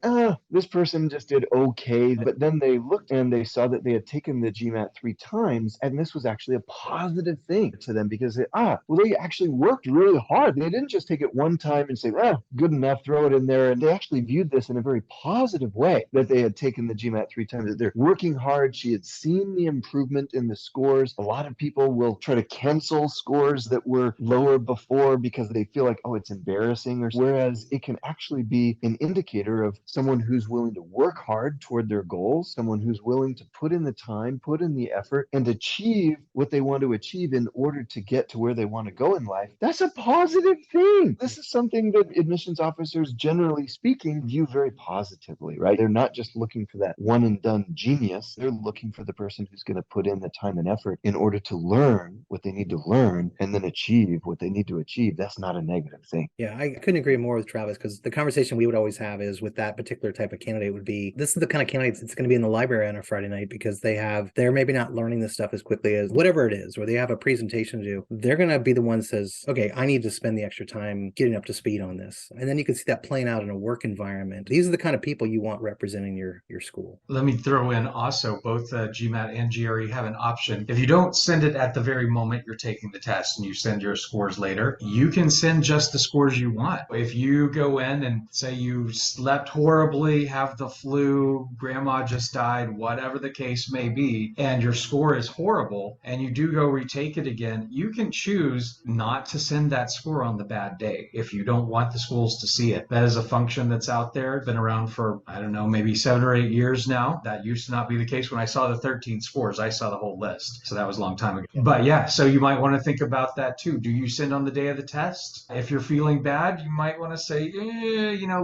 this person just did okay. But then they looked and they saw that they had taken the GMAT 3 times. And this was actually a positive thing to them because they actually worked really hard. They didn't just take it one time and say, good enough, throw it in there. And they actually viewed this in a very positive way, that they had taken the GMAT 3 times, that they're working hard. She had seen the improvement in the scores. A lot of people will try to cancel scores that were lower before because they feel like, it's embarrassing. Whereas it can actually be an indicator of someone who's willing to work hard toward their goals, someone who's willing to put in the time, put in the effort, and achieve what they want to achieve in order to get to where they want to go in life. That's a positive thing. This is something that admissions officers, generally speaking, view very positively, right? They're not just looking for that one and done genius. They're looking for the person who's going to put in the time and effort in order to learn what they need to learn and then achieve what they need to achieve. That's not a negative thing. Yeah, I couldn't agree more with Travis, because the conversation we would always have is with that particular type of candidate would be, this is the kind of candidates that's going to be in the library on a Friday night because they're maybe not learning this stuff as quickly as whatever it is, or they have a presentation to do. They're going to be the one that says, okay, I need to spend the extra time getting up to speed on this. And then you can see that playing out in a work environment. These are the kind of people you want representing your school. Let me throw in also both GMAT and GRE have an option. If you don't send it at the very moment you're taking the test and you send your scores later, you can send just the scores you want. If you go in and say you slept horribly, have the flu, grandma just died, whatever the case may be, and your score is horrible, and you do go retake it again, you can choose not to send that score on the bad day if you don't want the schools to see it. That is a function that's out there, been around for, I don't know, maybe 7 or 8 years now. That used to not be the case. When I saw the 13 scores, I saw the whole list. So that was a long time ago. But yeah, so you might want to think about that too. Do you send on the day of the test? If you're feeling bad, you might want to say,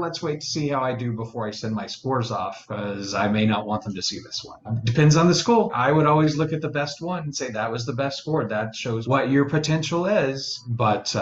let's wait to see how I do before I send my scores off, because I may not want them to see this one. Depends on the school. I would always look at the best one and say that was the best score. That shows what your potential is. But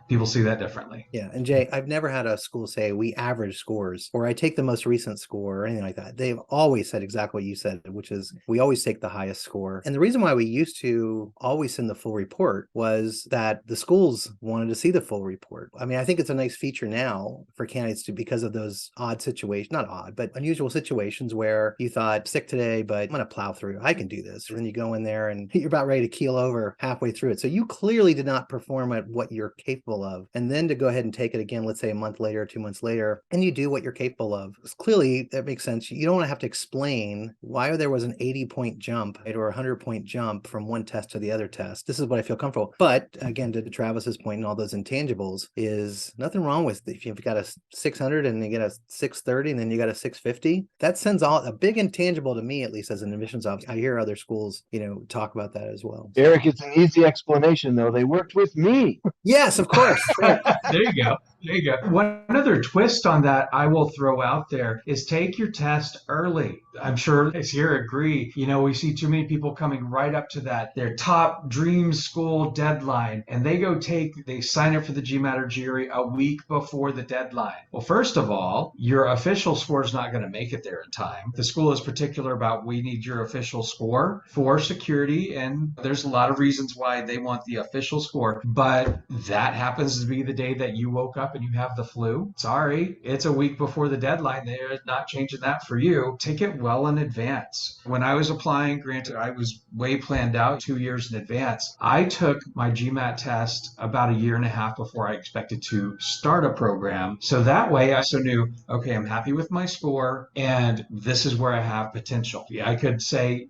people see that differently. Yeah. And Jay, I've never had a school say we average scores or I take the most recent score or anything like that. They've always said exactly what you said, which is we always take the highest score. And the reason why we used to always send the full report was that the schools wanted to see the full report. I mean, I think it's a nice feature now for candidates because of those odd situations, not odd, but unusual situations where you thought sick today, but I'm going to plow through. I can do this. And then you go in there and you're about ready to keel over halfway through it. So you clearly did not perform at what you're capable of. And then to go ahead and take it again, let's say a month later, 2 months later, and you do what you're capable of. Clearly, that makes sense. You don't have to explain why there was an 80-point jump or a 100-point jump from one test to the other test. This is what I feel comfortable. But again, to Travis's point and all those intangibles, is nothing wrong with if you've got a 600 and you get a 630 and then you got a 650. That sends all a big intangible to me, at least as an admissions officer. I hear other schools, talk about that as well. Eric, it's an easy explanation though. They worked with me. Yes, of course. There you go. There you go. One other twist on that I will throw out there is take your test early. I'm sure as here agree, we see too many people coming right up to their top dream school deadline, and they sign up for the GMAT or GRE a week before the deadline. Well, first of all, your official score is not going to make it there in time. The school is particular about we need your official score for security, and there's a lot of reasons why they want the official score, but that happens to be the day that you woke up and you have the flu. Sorry, it's a week before the deadline. They're not changing that for you. Take it well in advance. When I was applying, granted, I was way planned out 2 years in advance. I took my GMAT test about a year and a half before I expected to start a program. So that way I also knew, okay, I'm happy with my score and this is where I have potential. I could say,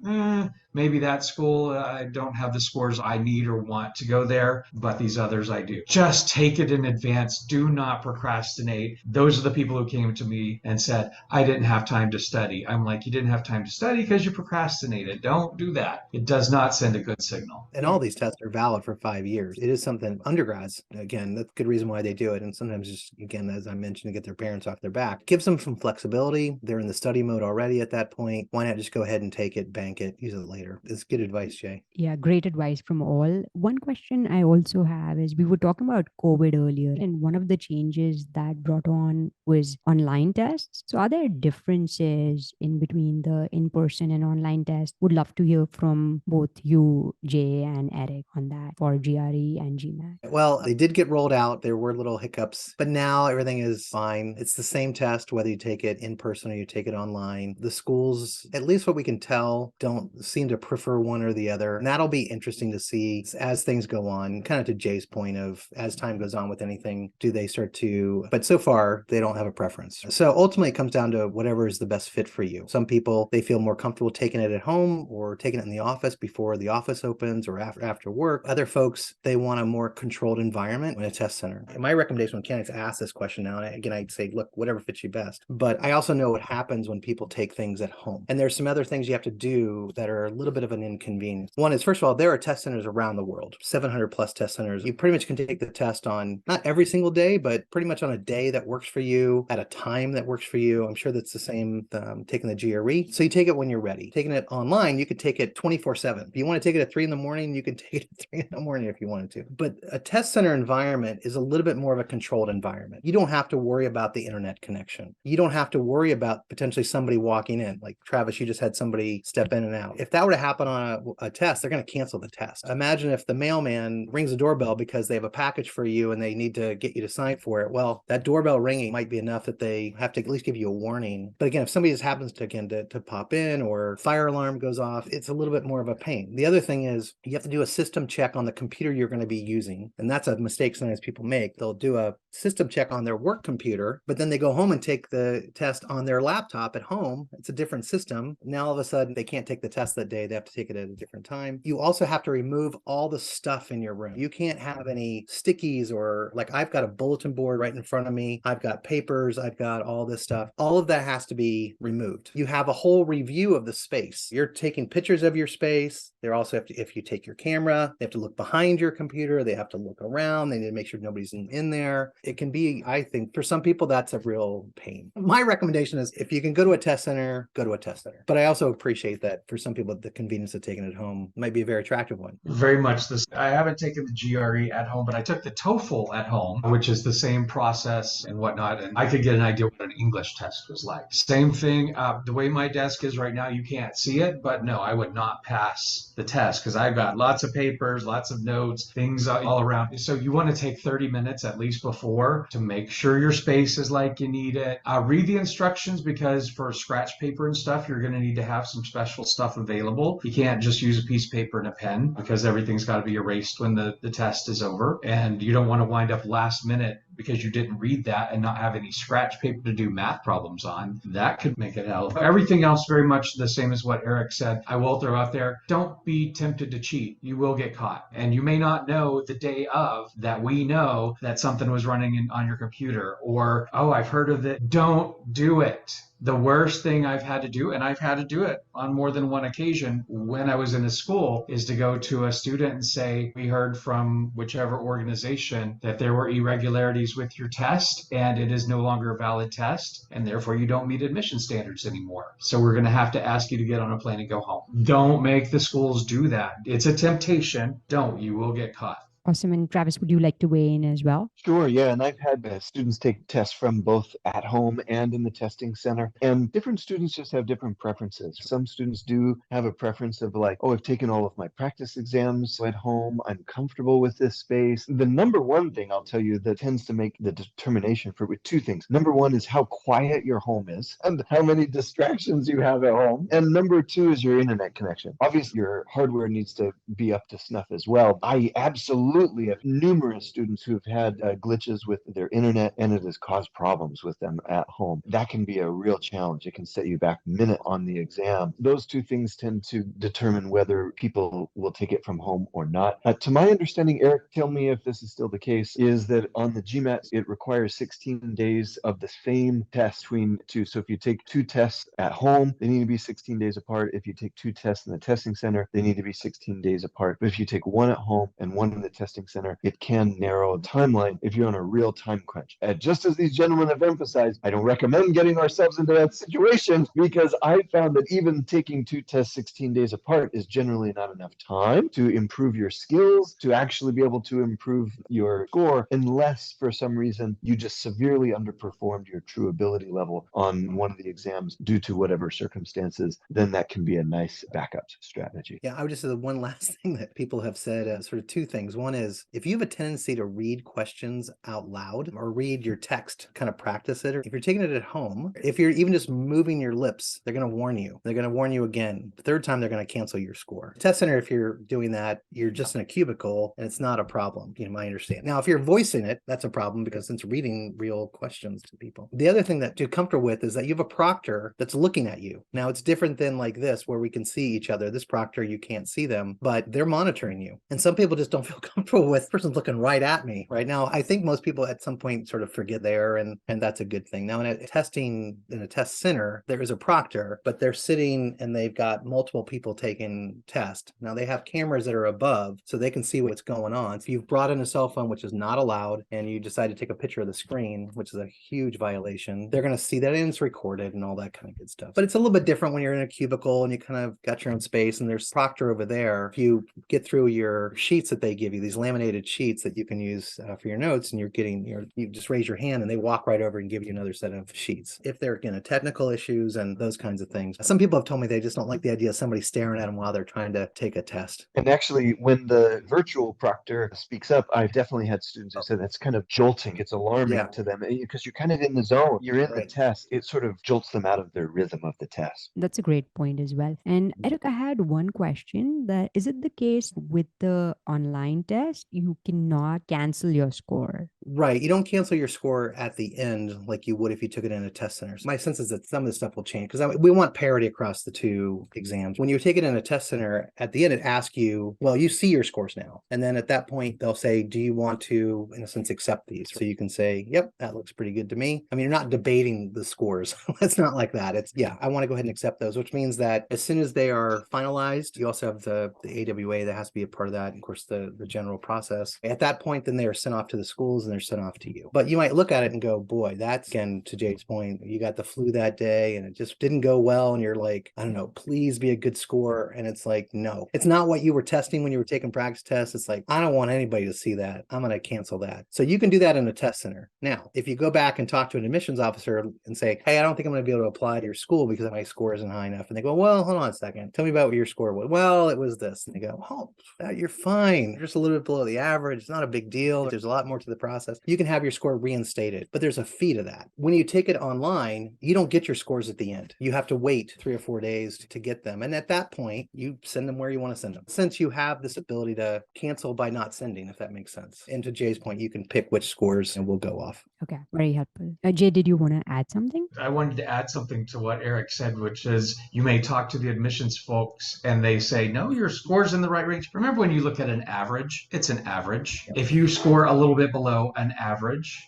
maybe that school, I don't have the scores I need or want to go there, but these others I do. Just take it in advance. Do not procrastinate. Those are the people who came to me and said, I didn't have time to study. I'm like, you didn't have time to study because you procrastinated. Don't do that. It does not send a good signal. And all these tests are valid for 5 years. It is something undergrads, again, that's a good reason why they do it. And sometimes just, again, as I mentioned, to get their parents off their back, gives them some flexibility. They're in the study mode already at that point. Why not just go ahead and take it, bank it, use it later? It's good advice, Jay. Yeah, great advice from all. One question I also have is we were talking about COVID earlier, and one of the changes that brought on was online tests. So, are there differences in between the in person and online tests? Would love to hear from both you, Jay, and Eric on that for GRE and GMAC. Well, they did get rolled out. There were little hiccups, but now everything is fine. It's the same test, whether you take it in person or you take it online. The schools, at least what we can tell, don't seem to prefer one or the other. And that'll be interesting to see as things go on, kind of to Jay's point of as time goes on with anything, do they start to, but so far they don't have a preference. So ultimately it comes down to whatever is the best fit for you. Some people, they feel more comfortable taking it at home or taking it in the office before the office opens or after work. Other folks, they want a more controlled environment in a test center. And my recommendation when candidates ask this question now, and again, I'd say, look, whatever fits you best. But I also know what happens when people take things at home. And there's some other things you have to do that are a little bit of an inconvenience. One is, first of all, there are test centers around the world, 700 plus test centers. You pretty much can take the test on not every single day, but pretty much on a day that works for you, at a time that works for you. I'm sure that's the same taking the GRE. So you take it when you're ready. Taking it online, you could take it 24/7. If you want to take it at 3 in the morning, you can take it at 3 in the morning if you wanted to. But a test center environment is a little bit more of a controlled environment. You don't have to worry about the internet connection. You don't have to worry about potentially somebody walking in. Like Travis, you just had somebody step in and out. If that were to happen on a test, they're going to cancel the test. Imagine if the mailman rings the doorbell because they have a package for you and they need to get you to sign for it. Well, that doorbell ringing might be enough that they have to at least give you a warning. But again, if somebody just happens to, again, to pop in or fire alarm goes off, it's a little bit more of a pain. The other thing is you have to do a system check on the computer you're going to be using. And that's a mistake sometimes people make. They'll do a system check on their work computer, but then they go home and take the test on their laptop at home. It's a different system. Now all of a sudden they can't take the test that day. They have to take it at a different time. You also have to remove all the stuff in your room. You can't have any stickies or like I've got a bulletin board right in front of me. I've got papers. I've got all this stuff. All of that has to be removed. You have a whole review of the space. You're taking pictures of your space. They also have to, if you take your camera, they have to look behind your computer. They have to look around. They need to make sure nobody's in there. It can be, I think, for some people, that's a real pain. My recommendation is if you can go to a test center, go to a test center. But I also appreciate that for some people, the convenience of taking it home might be a very attractive one. Very much this. I haven't taken the GRE at home, but I took the TOEFL at home, which is the same process and whatnot. And I could get an idea what an English test was like. Same thing. The way my desk is right now, you can't see it, but no, I would not pass the test because I've got lots of papers, lots of notes, things all around. So you want to take 30 minutes at least before to make sure your space is like you need it. Read the instructions because for scratch paper and stuff, you're going to need to have some special stuff available. You can't just use a piece of paper and a pen because everything's got to be erased when the test is over. And you don't want to wind up last minute because you didn't read that and not have any scratch paper to do math problems on. That could make it hell. Everything else very much the same as what Eric said. I will throw out there, don't be tempted to cheat. You will get caught. And you may not know the day of that we know that something was running on your computer or, oh, I've heard of it. Don't do it. The worst thing I've had to do, and I've had to do it on more than one occasion when I was in a school, is to go to a student and say, we heard from whichever organization that there were irregularities with your test and it is no longer a valid test and therefore you don't meet admission standards anymore. So we're going to have to ask you to get on a plane and go home. Don't make the schools do that. It's a temptation. Don't. You will get caught. Awesome. And Travis, would you like to weigh in as well? Sure, yeah. And I've had students take tests from both at home and in the testing center. And different students just have different preferences. Some students do have a preference of like, oh, I've taken all of my practice exams at home. I'm comfortable with this space. The number one thing I'll tell you that tends to make the determination for with two things. Number one is how quiet your home is and how many distractions you have at home. And number two is your internet connection. Obviously, your hardware needs to be up to snuff as well. I absolutely absolutely have numerous students who've had glitches with their internet, and it has caused problems with them at home. That can be a real challenge. It can set you back a minute on the exam. Those two things tend to determine whether people will take it from home or not. To my understanding, Eric, tell me if this is still the case, is that on the GMAT, it requires 16 days of the same test between two. So if you take two tests at home, they need to be 16 days apart. If you take two tests in the testing center, they need to be 16 days apart. But if you take one at home and one in the testing center, it can narrow a timeline if you're on a real time crunch. And just as these gentlemen have emphasized, I don't recommend getting ourselves into that situation, because I found that even taking two tests 16 days apart is generally not enough time to improve your skills, to actually be able to improve your score, unless for some reason you just severely underperformed your true ability level on one of the exams due to whatever circumstances. Then that can be a nice backup strategy. Yeah, I would just say the one last thing that people have said, sort of two things. One is, if you have a tendency to read questions out loud or read your text, kind of practice it. Or if you're taking it at home, if you're even just moving your lips, they're going to warn you. They're going to warn you again. The third time, they're going to cancel your score. Test center, if you're doing that, you're just in a cubicle and it's not a problem, my understanding. Now, if you're voicing it, that's a problem, because it's reading real questions to people. The other thing that you're comfortable with is that you have a proctor that's looking at you. Now, it's different than like this, where we can see each other. This proctor, you can't see them, but they're monitoring you. And some people just don't feel comfortable with the person's looking right at me right now. I think most people at some point sort of forget there, and that's a good thing. Now, in a test center, there is a proctor, but they're sitting and they've got multiple people taking tests. Now, they have cameras that are above, so they can see what's going on. If you've brought in a cell phone, which is not allowed, and you decide to take a picture of the screen, which is a huge violation, they're going to see that, and it's recorded and all that kind of good stuff. But it's a little bit different when you're in a cubicle and you kind of got your own space, and there's proctor over there. If you get through your sheets that they give you, these laminated sheets that you can use for your notes, and you just raise your hand and they walk right over and give you another set of sheets. If they're technical issues and those kinds of things, some people have told me they just don't like the idea of somebody staring at them while they're trying to take a test. And actually, when the virtual proctor speaks up, I've definitely had students who said that's kind of jolting. It's alarming to them, because you're kind of in the zone. You're in the test. It sort of jolts them out of their rhythm of the test. That's a great point as well. And Eric, I had one question: that is it the case with the online test, you cannot cancel your score? Right. You don't cancel your score at the end like you would if you took it in a test center. So my sense is that some of the stuff will change, because we want parity across the two exams. When you take it in a test center, at the end, it asks you, well, you see your scores now. And then at that point, they'll say, do you want to, in a sense, accept these? So you can say, yep, that looks pretty good to me. I mean, you're not debating the scores. It's not like that. It's, yeah, I want to go ahead and accept those, which means that as soon as they are finalized, you also have the AWA that has to be a part of that. Of course, the general process. At that point, then they are sent off to the schools and they're sent off to you. But you might look at it and go, boy, that's, again, to Jade's point, you got the flu that day and it just didn't go well. And you're like, I don't know, please be a good score. And it's like, no, it's not what you were testing when you were taking practice tests. It's like, I don't want anybody to see that. I'm going to cancel that. So you can do that in a test center. Now, if you go back and talk to an admissions officer and say, hey, I don't think I'm going to be able to apply to your school because my score isn't high enough. And they go, well, hold on a second. Tell me about what your score was. Well, it was this. And they go, oh, you're fine. You're just a little bit below the average. It's not a big deal. There's a lot more to the process. You can have your score reinstated, but there's a fee to that. When you take it online, you don't get your scores at the end. You have to wait 3 or 4 days to get them. And at that point, you send them where you want to send them. Since you have this ability to cancel by not sending, if that makes sense. And to Jay's point, you can pick which scores and we'll go off. Okay, very helpful. Jay, did you want to add something? I wanted to add something to what Eric said, which is you may talk to the admissions folks and they say, no, your score's in the right range. Remember, when you look at an average, it's an average. If you score a little bit below an average,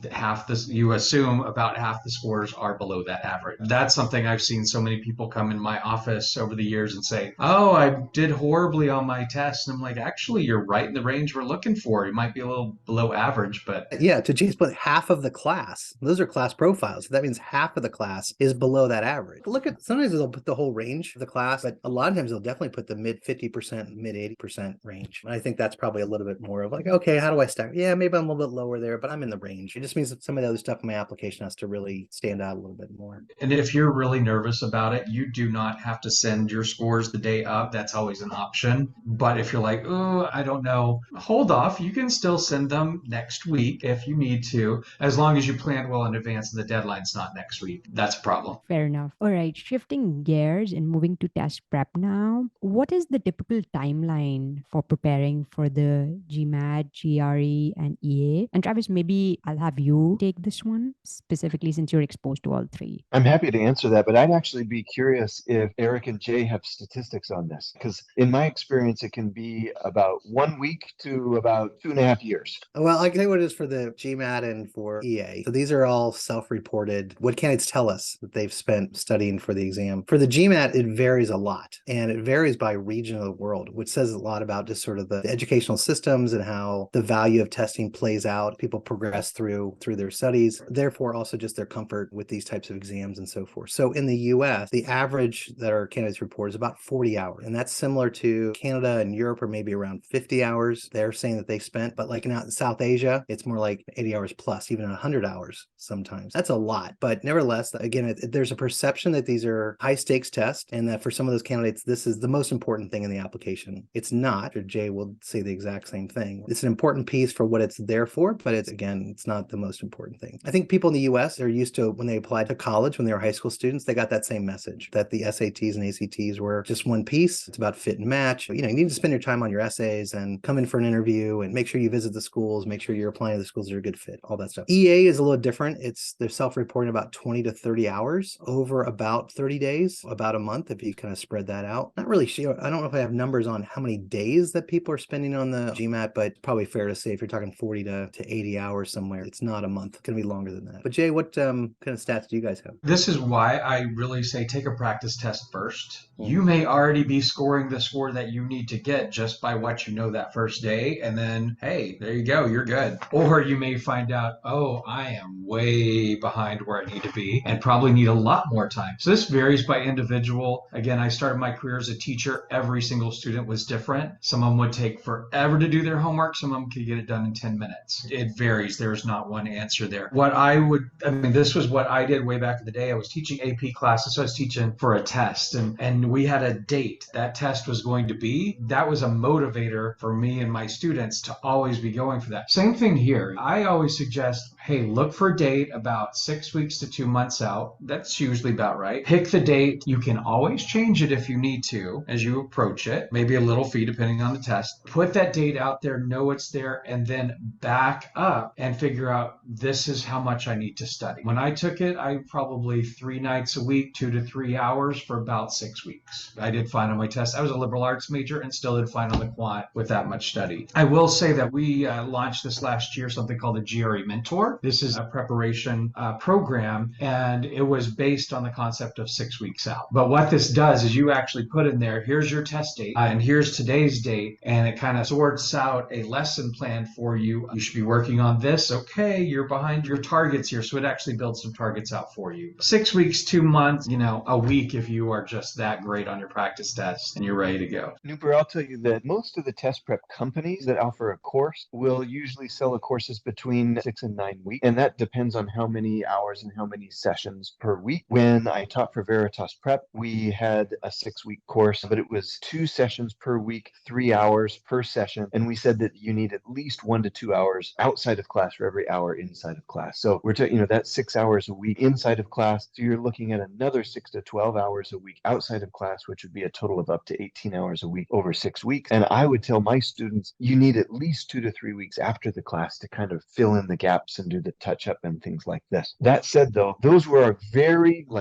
you assume about half the scores are below that average. That's something I've seen so many people come in my office over the years and say, oh, I did horribly on my test. And I'm like, actually, you're right in the range we're looking for. You might be a little below average, but yeah, to James, but half of the class, those are class profiles. So that means half of the class is below that average. Look at, sometimes they'll put the whole range of the class, but a lot of times they'll definitely put the mid 50%, mid 80% range. And I think that's probably a little bit more of like, okay, how do I stack? Yeah, maybe I'm a little bit lower there. there, but I'm in the range. It just means that some of the other stuff in my application has to really stand out a little bit more. And if you're really nervous about it, you do not have to send your scores the day of. That's always an option. But if you're like, oh, I don't know, hold off. You can still send them next week if you need to, as long as you plan well in advance and the deadline's not next week. That's a problem. Fair enough. All right, shifting gears and moving to test prep now. What is the typical timeline for preparing for the GMAT, GRE, and EA? And Travis, maybe I'll have you take this one, specifically since you're exposed to all three. I'm happy to answer that, but I'd actually be curious if Eric and Jay have statistics on this, because in my experience, it can be about 1 week to about 2.5 years. Well, I can tell you what it is for the GMAT and for EA. So these are all self-reported. What candidates tell us that they've spent studying for the exam. For the GMAT, it varies a lot, and it varies by region of the world, which says a lot about just sort of the educational systems and how the value of testing plays out. People progress through their studies, therefore also just their comfort with these types of exams and so forth. So in the US, the average that our candidates report is about 40 hours, and that's similar to Canada and Europe, or maybe around 50 hours they're saying that they spent. But like in South Asia, it's more like 80 hours plus, even 100 hours sometimes. That's a lot, but nevertheless, again, there's a perception that these are high stakes tests, and that for some of those candidates, this is the most important thing in the application. It's not. Or Jay will say the exact same thing. It's an important piece for what it's there for, but it's not the most important thing. I think people in the US are used to, when they applied to college, when they were high school students, they got that same message that the SATs and ACTs were just one piece. It's about fit and match. You need to spend your time on your essays and come in for an interview and make sure you visit the schools, make sure you're applying to the schools that are a good fit, all that stuff. EA is a little different. They're self-reporting about 20 to 30 hours over about 30 days, about a month, if you kind of spread that out. Not really sure. I don't know if I have numbers on how many days that people are spending on the GMAT, but probably fair to say if you're talking 40 to 80 hours somewhere, it's not a month. It's going to be longer than that. But Jay, what kind of stats do you guys have? This is why I really say take a practice test first. You may already be scoring the score that you need to get just by what you know that first day. And then, hey, there you go, you're good. Or you may find out, oh, I am way behind where I need to be and probably need a lot more time. So this varies by individual. Again, I started my career as a teacher. Every single student was different. Some of them would take forever to do their homework. Some of them could get it done in 10 minutes. It varies. There's not one answer there. This was what I did way back in the day. I was teaching AP classes. So I was teaching for a test, and we had a date that test was going to be. That was a motivator for me and my students to always be going for that. Same thing here. I always suggest, hey, look for a date about 6 weeks to 2 months out. That's usually about right. Pick the date. You can always change it if you need to as you approach it. Maybe a little fee depending on the test. Put that date out there, know it's there, and then back up and figure out this is how much I need to study. When I took it, I probably 3 nights a week, 2 to 3 hours for about 6 weeks. I did fine on my test. I was a liberal arts major and still did fine on the quant with that much study. I will say that we launched this last year, something called the GRE Mentor. This is a preparation program, and it was based on the concept of 6 weeks out. But what this does is you actually put in there, here's your test date, and here's today's date, and it kind of sorts out a lesson plan for you. You should be working on this. Okay, you're behind your targets here, so it actually builds some targets out for you. 6 weeks, 2 months, a week if you are just that great on your practice test and you're ready to go. Nooper, I'll tell you that most of the test prep companies that offer a course will usually sell courses between 6 and 9 weeks, and that depends on how many hours and how many sessions per week. When I taught for Veritas Prep, we had a 6-week course, but it was 2 sessions per week, 3 hours per session, and we said that you need at least 1 to 2 hours outside of class for every hour inside of class. So we're talking, that's 6 hours a week inside of class. So you're looking at another 6 to 12 hours a week outside of class, which would be a total of up to 18 hours a week over 6 weeks. And I would tell my students, you need at least 2 to 3 weeks after the class to kind of fill in the gaps and do the touch up and things like this. That said, though, those were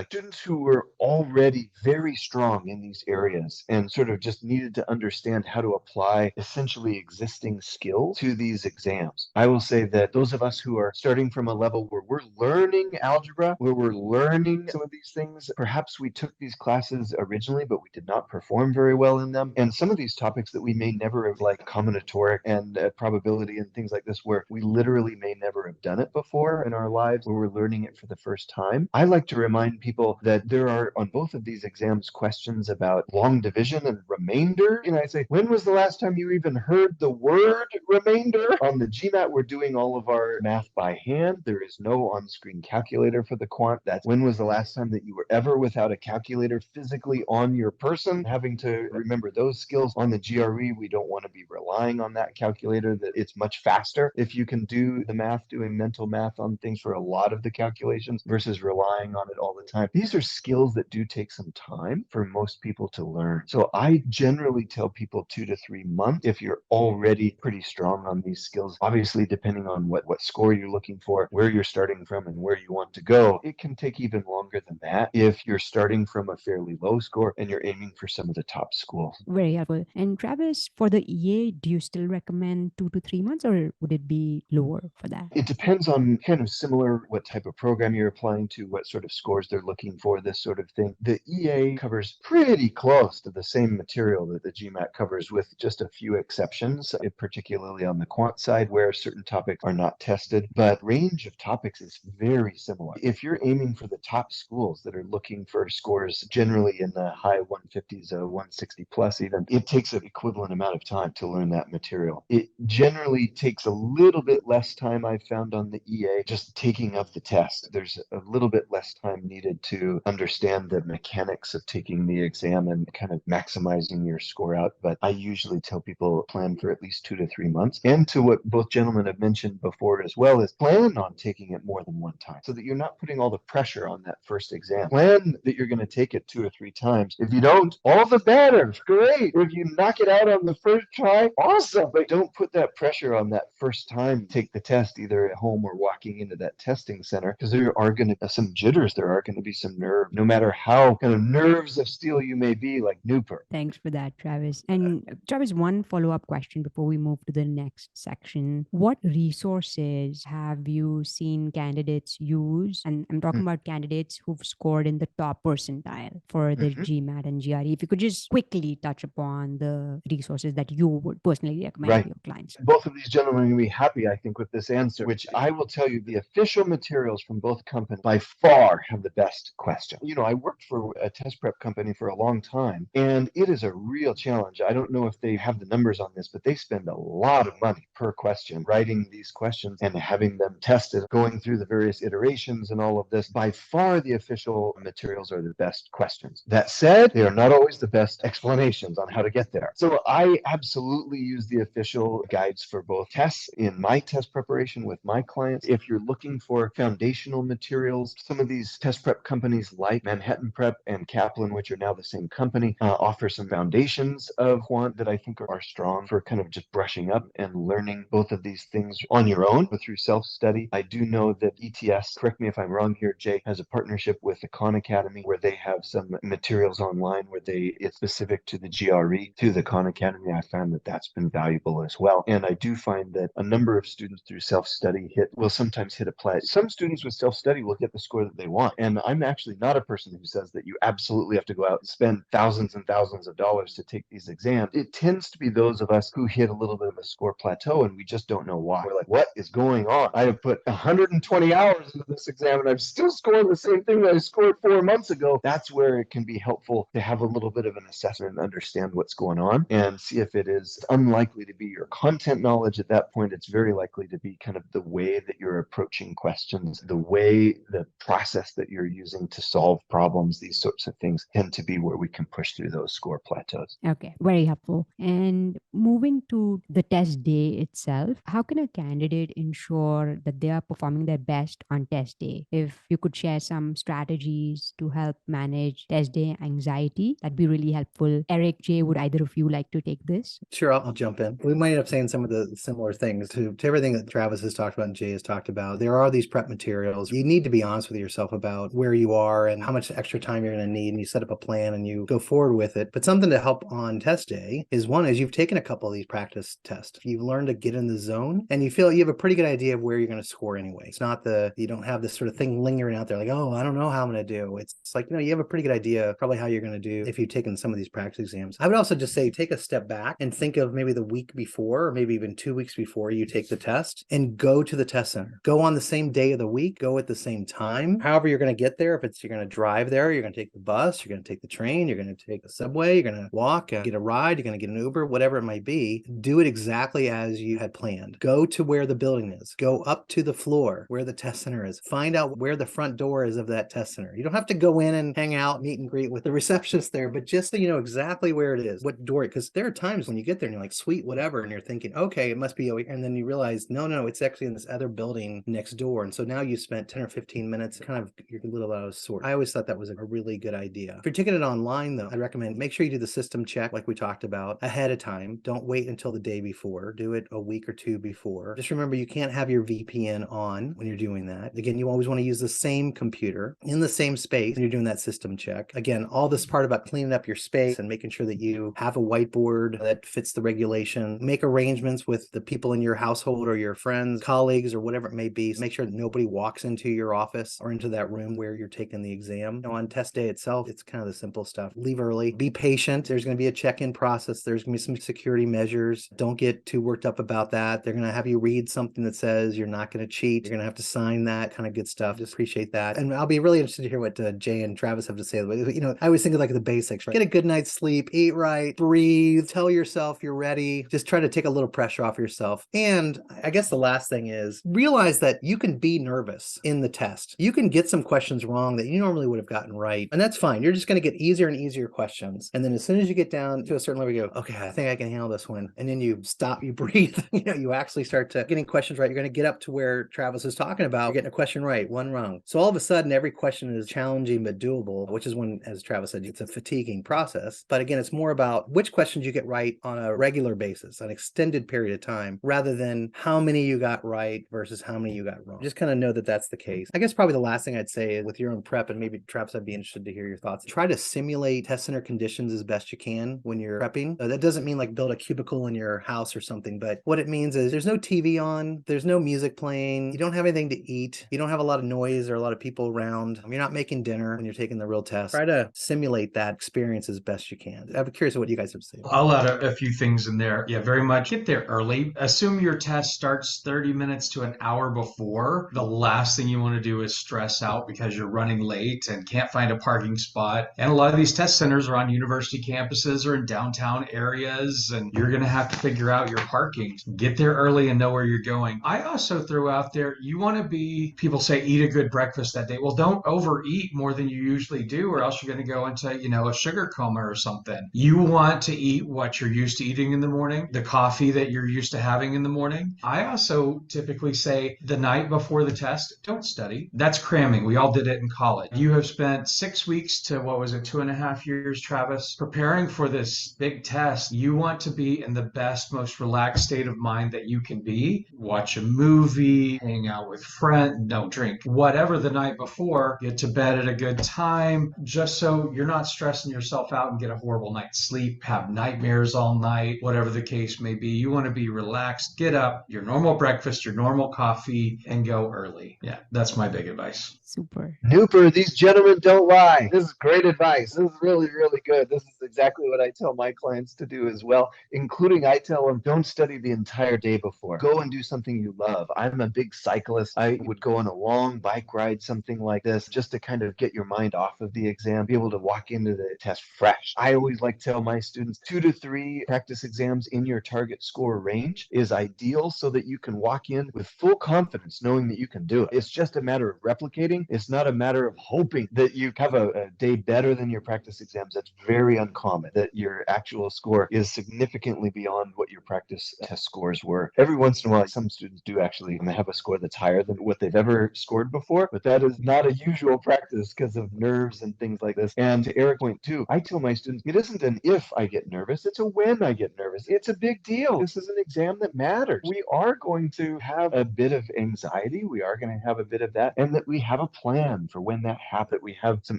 students who were already very strong in these areas and sort of just needed to understand how to apply essentially existing skills to these exams. I will say that those of us who are starting from a level where we're learning algebra, where we're learning some of these things, perhaps we took these classes originally, but we did not perform very well in them. And some of these topics that we may never have, like combinatoric and probability and things like this, where we literally may never have done it before in our lives where we're learning it for the first time. I like to remind people that there are on both of these exams questions about long division and remainder. I say, when was the last time you even heard the word remainder? On the GMAT, we're doing all of our math by hand. There is no on-screen calculator for the quant. That's when was the last time that you were ever without a calculator physically on your person, having to remember those skills. On the GRE, we don't want to be relying on that calculator, that it's much faster if you can do the math, doing mental math on things for a lot of the calculations versus relying on it all the time. These are skills that do take some time for most people to learn. So I generally tell people 2 to 3 months if you're already pretty strong on these skills. Obviously, depending on what score you're looking for, where you're starting from, and where you want to go, it can take even longer than that if you're starting from a fairly low score and you're aiming for some of the top schools. Very helpful. And Travis, for the EA, do you still recommend 2 to 3 months, or would it be lower for that? It depends on kind of similar what type of program you're applying to, what sort of scores they're looking for, this sort of thing. The EA covers pretty close to the same material that the GMAT covers, with just a few exceptions, particularly on the quant side where certain topics are not tested, but range of topics is very similar. If you're aiming for the top schools that are looking for scores generally in the high 150s, 160 plus even, it takes an equivalent amount of time to learn that material. It generally takes a little bit less time, I've found, on the EA, just taking up the test. There's a little bit less time needed to understand the mechanics of taking the exam and kind of maximizing your score out. But I usually tell people plan for at least 2 to 3 months. And to what both gentlemen have mentioned before as well, is plan on taking it more than one time so that you're not putting all the pressure on that first exam. Plan that you're going to take it 2 or 3 times. If you don't, all the better. Great. If you knock it out on the first try, awesome. But don't put that pressure on that first time. Take the test either at home or walking into that testing center, because there are going to be some jitters. There are going to be some nerve, no matter how kind of nerves of steel you may be, like Newport. Thanks for that, Travis. And Travis, one follow-up question before we move to the next section. What resources have you seen candidates use? And I'm talking about candidates who've scored in the top percentile for the GMAT and GRE. If you could just quickly touch upon the resources that you would personally recommend to your clients. Both of these gentlemen are going to be happy, I think, with this answer, which I will tell you, the official materials from both companies by far have the best question. I worked for a test prep company for a long time, and it is a real challenge. I don't know if they have the numbers on this, but they spend a lot of money per question writing these questions and having them tested, going through the various iterations and all of this. By far, the official materials are the best questions. That said, they are not always the best explanations on how to get there. So I absolutely use the official guides for both tests in my test preparation with my clients. If you're looking for foundational materials, some of these test prep companies like Manhattan Prep and Kaplan, which are now the same company, offer some foundations of quant that I think are strong for kind of just brushing up and learning both of these things on your own through self-study. I do know that ETS, correct me if I'm wrong here, Jay, has a partnership with the Khan Academy where they have some materials online where it's specific to the GRE, to the Khan Academy. I found that that's been valuable as well. And I do find that a number of students through self-study will sometimes hit a plateau. Some students with self-study will get the score that they want. And I'm actually not a person who says that you absolutely have to go out and spend thousands and thousands of dollars to take these exams. It tends to be those of us who hit a little bit of a score plateau and we just don't know why. We're like, what is going on? I have put 120 hours into this exam and I'm still scoring the same thing that I scored 4 months ago. That's where it can be helpful to have a little bit of an assessment and understand what's going on and see if it is unlikely to be your content knowledge. At that point, it's very likely to be kind of the way that you're approaching questions, the process that you're using to solve problems. These sorts of things tend to be where we can push through those score plateaus. Okay, very helpful. And moving to the test day itself, how can a candidate ensure that they are performing their best on test day? If you could share some strategies to help manage test day anxiety, that'd be really helpful. Eric, Jay, would either of you like to take this? Sure, I'll jump in. We might end up saying some of the similar things to everything that Travis has talked about and Jay has talked about. There are these prep materials. You need to be honest with yourself about where you are and how much extra time you're going to need, and you set up a plan and you go forward with it. But something to help on test day is you've taken a couple of these practice tests. You've learned to get in the zone and you feel you have a pretty good idea of where you're going to score anyway. It's not you don't have this sort of thing lingering out there like, oh, I don't know how I'm going to do. It's like, you have a pretty good idea probably how you're going to do if you've taken some of these practice exams. I would also just say take a step back and think of maybe the week before or maybe even 2 weeks before you take the test and go to the test center. Go on the same day of the week, go at the same time. However, you're going to get there. If it's, you're going to drive there, you're going to take the bus, you're going to take the train, you're going to take the subway, you're going to walk, get a ride, you're going to get an Uber, whatever it might be. Do it exactly as you had planned. Go to where the building is. Go up to the floor where the test center is. Find out where the front door is of that test center. You don't have to go in and hang out, meet and greet with the receptionist there, but just so you know exactly where it is, what door, because there are times when you get there and you're like, sweet, whatever, and you're thinking, okay, it must be over here. And then you realize, no, it's actually in this other building next door. And so now you spent 10 or 15 minutes, kind of, you're a little out of sort. I always thought that was a really good idea. If you're taking it online though, I'd recommend make sure you do the system check like we talked about ahead of time. Don't wait until the day before. Do it a week or two before. Just remember, you can't have your VPN on when you're doing that. Again, you always want to use the same computer in the same space when you're doing that system check. Again, all this part about cleaning up your space and making sure that you have a whiteboard that fits the regulation. Make arrangements with the people in your household or your friends, colleagues, or whatever it may be. Make sure that nobody walks into your office or into that room where you're taking the exam. You know, on test day itself, it's kind of the simple stuff. Leave early. Be patient. There's going to be a check-in process. There's going to be some security measures. Don't get too worked up about that. They're going to have you read something that says you're not going to cheat. You're going to have to sign that kind of good stuff. Just appreciate that. And I'll be really interested to hear what Jay and Travis have to say. You know, I always think of like the basics, right? Get a good night's sleep, eat right, breathe, tell yourself you're ready. Just try to take a little pressure off yourself. And I guess the last thing is realize that you can be nervous in the test. You can get some questions wrong that you normally would have gotten right. And that's fine. You're just going to get easier and easier questions. And then as soon as you get down to a certain level, you go, okay, I think I can handle this one. And then you stop, you breathe, you know, you actually start to getting questions right. You're going to get up to where Travis is talking about. You're getting a question right, one wrong. So all of a sudden, every question is challenging but doable, which is when, as Travis said, it's a fatiguing process. But again, it's more about which questions you get right on a regular basis, an extended period of time, rather than how many you got right versus how many you got wrong. Just kind of know that that's the case. I guess probably the last thing I'd say is with your own prep, and maybe Travis, I'd be interested to hear your thoughts. Try to simulate test center conditions as best you can when you're prepping. That doesn't mean like build a cubicle in your house or something, but what it means is there's no TV on, there's no music playing, you don't have anything to eat, you don't have a lot of noise or a lot of people around, you're not making dinner when you're taking the real test. Try to simulate that experience as best you can. I'm curious what you guys have to say. I'll add a few things in there. Yeah, very much. Get there early. Assume your test starts 30 minutes to an hour before. The last thing you want to do is stress out because you're running late and can't find a parking spot. And a lot of these test centers are on university campuses or in downtown areas, and you're going to have to figure out your parking. Get there early and know where you're going. I also threw out there, you want to be, people say, eat a good breakfast that day. Well, don't overeat more than you usually do, or else you're going to go into, you know, a sugar coma or something. You want to eat what you're used to eating in the morning, the coffee that you're used to having in the morning. I also typically say the night before the test, don't study. That's cramming. We all did it in college. You have spent 6 weeks to, 2.5 years, Travis, preparing for this big test. You want to be in the best, most relaxed state of mind that you can be. Watch a movie, hang out with friends, don't drink, whatever the night before, get to bed at a good time, just so you're not stressing yourself out and get a horrible night's sleep, have nightmares all night, whatever the case may be. You want to be relaxed, get up, your normal breakfast, your normal coffee, and go early. Yeah, that's my big advice. Super. Nooper, these gentlemen don't lie. This is great advice. This is really, really good. This is exactly what I tell my clients to do as well, including I tell them, don't study the entire day before. Go and do something you love. I'm a big cyclist. I would go on a long bike ride, something like this, just to kind of get your mind off of the exam, be able to walk into the test fresh. I always like to tell my students 2 to 3 practice exams in your target score range is ideal so that you can walk in with full confidence knowing that you can do it. It's just a matter of replicating. It's not a matter of hoping that you have a day better than your practice exams. That's very uncommon, that your actual score is significantly beyond what your practice test scores were. Every once in a while, some students do actually have a score that's higher than what they've ever scored before, but that is not a usual practice because of nerves and things like this. And to Eric's point too, I tell my students, it isn't an if I get nervous, it's a when I get nervous. It's a big deal. This is an exam that matters. We are going to have a bit of anxiety. We are going to have a bit of that, and that we have a plan for when that happens. We have some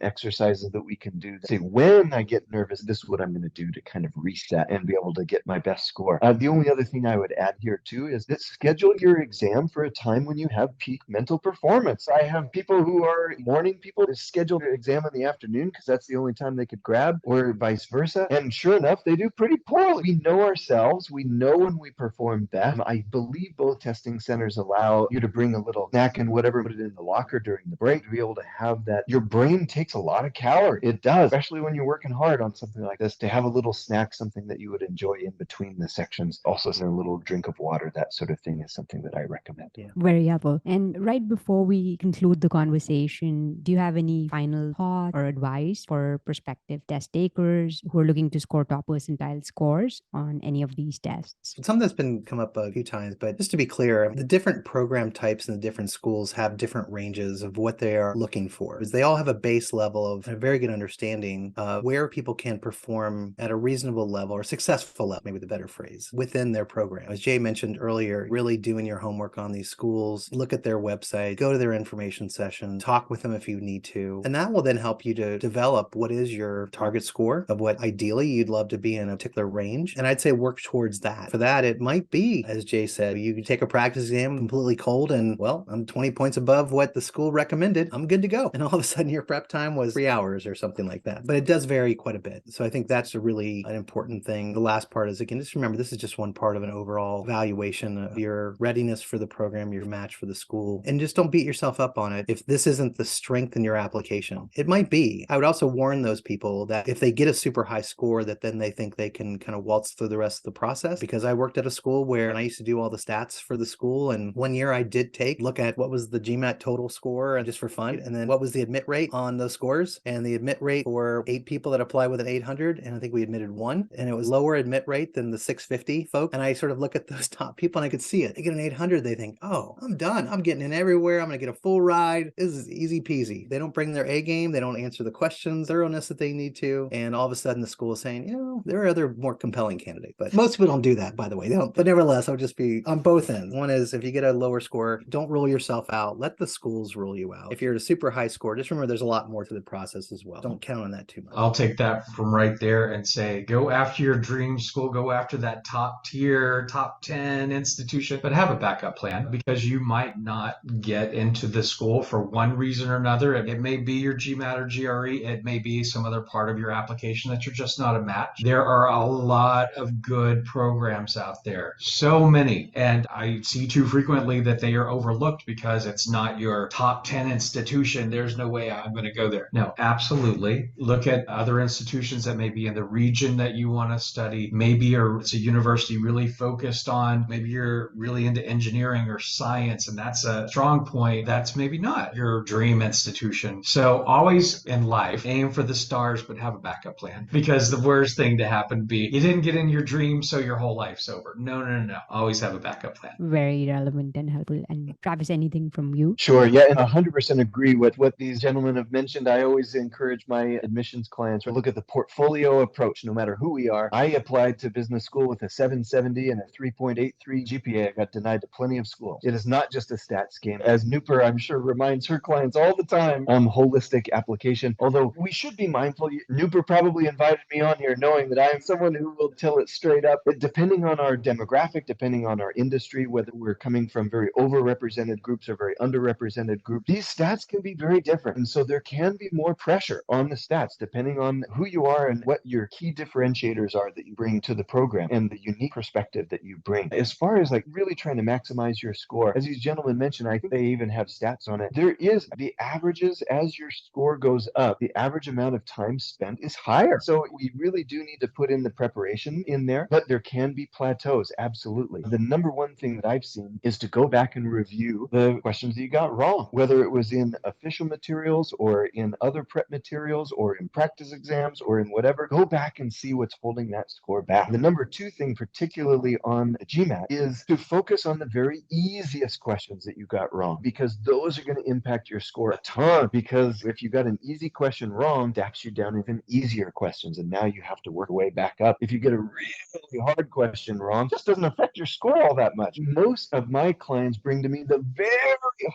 exercises that we can do to say, when I get nervous, this is what I'm going to do to kind of reset and be able to get my best score. The only other thing I would add here too is that schedule your exam for a time when you have peak mental performance. I have people who are morning people to schedule their exam in the afternoon because that's the only time they could grab, or vice versa. And sure enough, they do pretty poorly. We know ourselves. We know when we perform best. I believe both testing centers centers allow you to bring a little snack and whatever, put it in the locker during the break to be able to have that. Your brain takes a lot of calories. It does, especially when you're working hard on something like this, to have a little snack, something that you would enjoy in between the sections. Also, a little drink of water, that sort of thing is something that I recommend. Yeah. Very helpful. And right before we conclude the conversation, do you have any final thought or advice for prospective test takers who are looking to score top percentile scores on any of these tests? Something that's been come up a few times, but just to be clear, the different program types and the different schools have different ranges of what they are looking for. Because they all have a base level of a very good understanding of where people can perform at a reasonable level or successful level, maybe the better phrase, within their program. As Jay mentioned earlier, really doing your homework on these schools, look at their website, go to their information session, talk with them if you need to. And that will then help you to develop what is your target score of what ideally you'd love to be in a particular range. And I'd say work towards that. For that, it might be, as Jay said, you can take a practice exam completely cold and, well, I'm 20 points above what the school recommended. I'm good to go. And all of a sudden your prep time was 3 hours or something like that. But it does vary quite a bit. So I think that's a really an important thing. The last part is, again, just remember, this is just one part of an overall evaluation of your readiness for the program, your match for the school. And just don't beat yourself up on it. If this isn't the strength in your application, it might be. I would also warn those people that if they get a super high score, that then they think they can kind of waltz through the rest of the process. Because I worked at a school where I used to do all the stats for the school. And one year I did look at what was the GMAT total score and just for fun. And then what was the admit rate on those scores. And the admit rate for 8 people that apply with an 800. And I think we admitted 1. And it was lower admit rate than the 650 folk. And I sort of look at those top people and I could see it. They get an 800. They think, oh, I'm done. I'm getting in everywhere. I'm going to get a full ride. This is easy peasy. They don't bring their A game. They don't answer the questions, thoroughness that they need to. And all of a sudden the school is saying, there are other more compelling candidates. But most people don't do that, by the way. They don't. But nevertheless, I'll just be on both ends. One is, if you get a lower score, don't rule yourself out. Let the schools rule you out. If you're at a super high score, just remember there's a lot more to the process as well. Don't count on that too much. I'll take that from right there and say, go after your dream school, go after that top tier, top 10 institution, but have a backup plan, because you might not get into the school for one reason or another. It may be your GMAT or GRE. It may be some other part of your application that you're just not a match. There are a lot of good programs out there, so many. And I see too frequently that they are overlooked because it's not your top 10 institution. There's no way I'm going to go there. No, absolutely. Look at other institutions that may be in the region that you want to study. Maybe it's a university really focused on, maybe you're really into engineering or science, and that's a strong point. That's maybe not your dream institution. So always in life, aim for the stars, but have a backup plan, because the worst thing to happen would be you didn't get in your dream, so your whole life's over. No. Always have a backup plan. Very relevant and helpful. And Travis, anything from you? Sure. Yeah, and 100% agree with what these gentlemen have mentioned. I always encourage my admissions clients to look at the portfolio approach, no matter who we are. I applied to business school with a 770 and a 3.83 GPA. I got denied to plenty of schools. It is not just a stats game. As Nooper, I'm sure, reminds her clients all the time, holistic application. Although we should be mindful, Nooper probably invited me on here knowing that I am someone who will tell it straight up. But depending on our demographic, depending on our industry, whether we're coming from very overrepresented groups or very underrepresented groups, these stats can be very different. And so there can be more pressure on the stats depending on who you are and what your key differentiators are that you bring to the program and the unique perspective that you bring. As far as like really trying to maximize your score, as these gentlemen mentioned, I think they even have stats on it. There is the averages as your score goes up, the average amount of time spent is higher. So we really do need to put in the preparation in there, but there can be plateaus. Absolutely. The number one thing that I've seen is to go back and review the questions that you got wrong, whether it was in official materials or in other prep materials or in practice exams or in whatever. Go back and see what's holding that score back. The number two thing, particularly on the GMAT, is to focus on the very easiest questions that you got wrong, because those are going to impact your score a ton. Because if you got an easy question wrong, daps you down even easier questions, and now you have to work your way back up. If you get a really hard question wrong, it just doesn't affect your score all that much. Most of my clients bring to me the very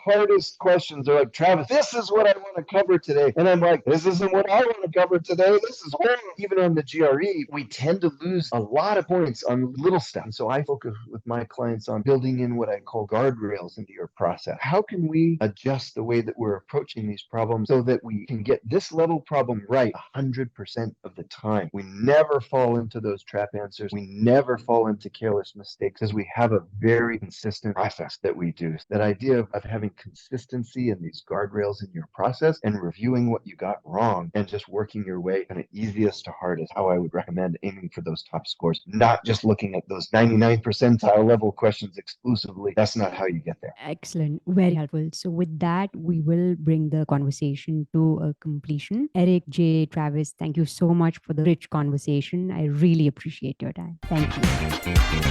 hardest questions. They're like, Travis, this is what I want to cover today. And I'm like, this isn't what I want to cover today. This is horrible. Even on the GRE, we tend to lose a lot of points on little stuff. And so I focus with my clients on building in what I call guardrails into your process. How can we adjust the way that we're approaching these problems so that we can get this level problem right 100% of the time? We never fall into those trap answers. We never fall into careless mistakes, because we have a very consistent consistent process that we do. That idea of having consistency and these guardrails in your process and reviewing what you got wrong and just working your way kind of easiest to hardest, how I would recommend aiming for those top scores, not just looking at those 99 percentile level questions exclusively. That's not how you get there. Excellent. Very helpful. So with that, we will bring the conversation to a completion. Eric, Jay, Travis, thank you so much for the rich conversation. I really appreciate your time. Thank you.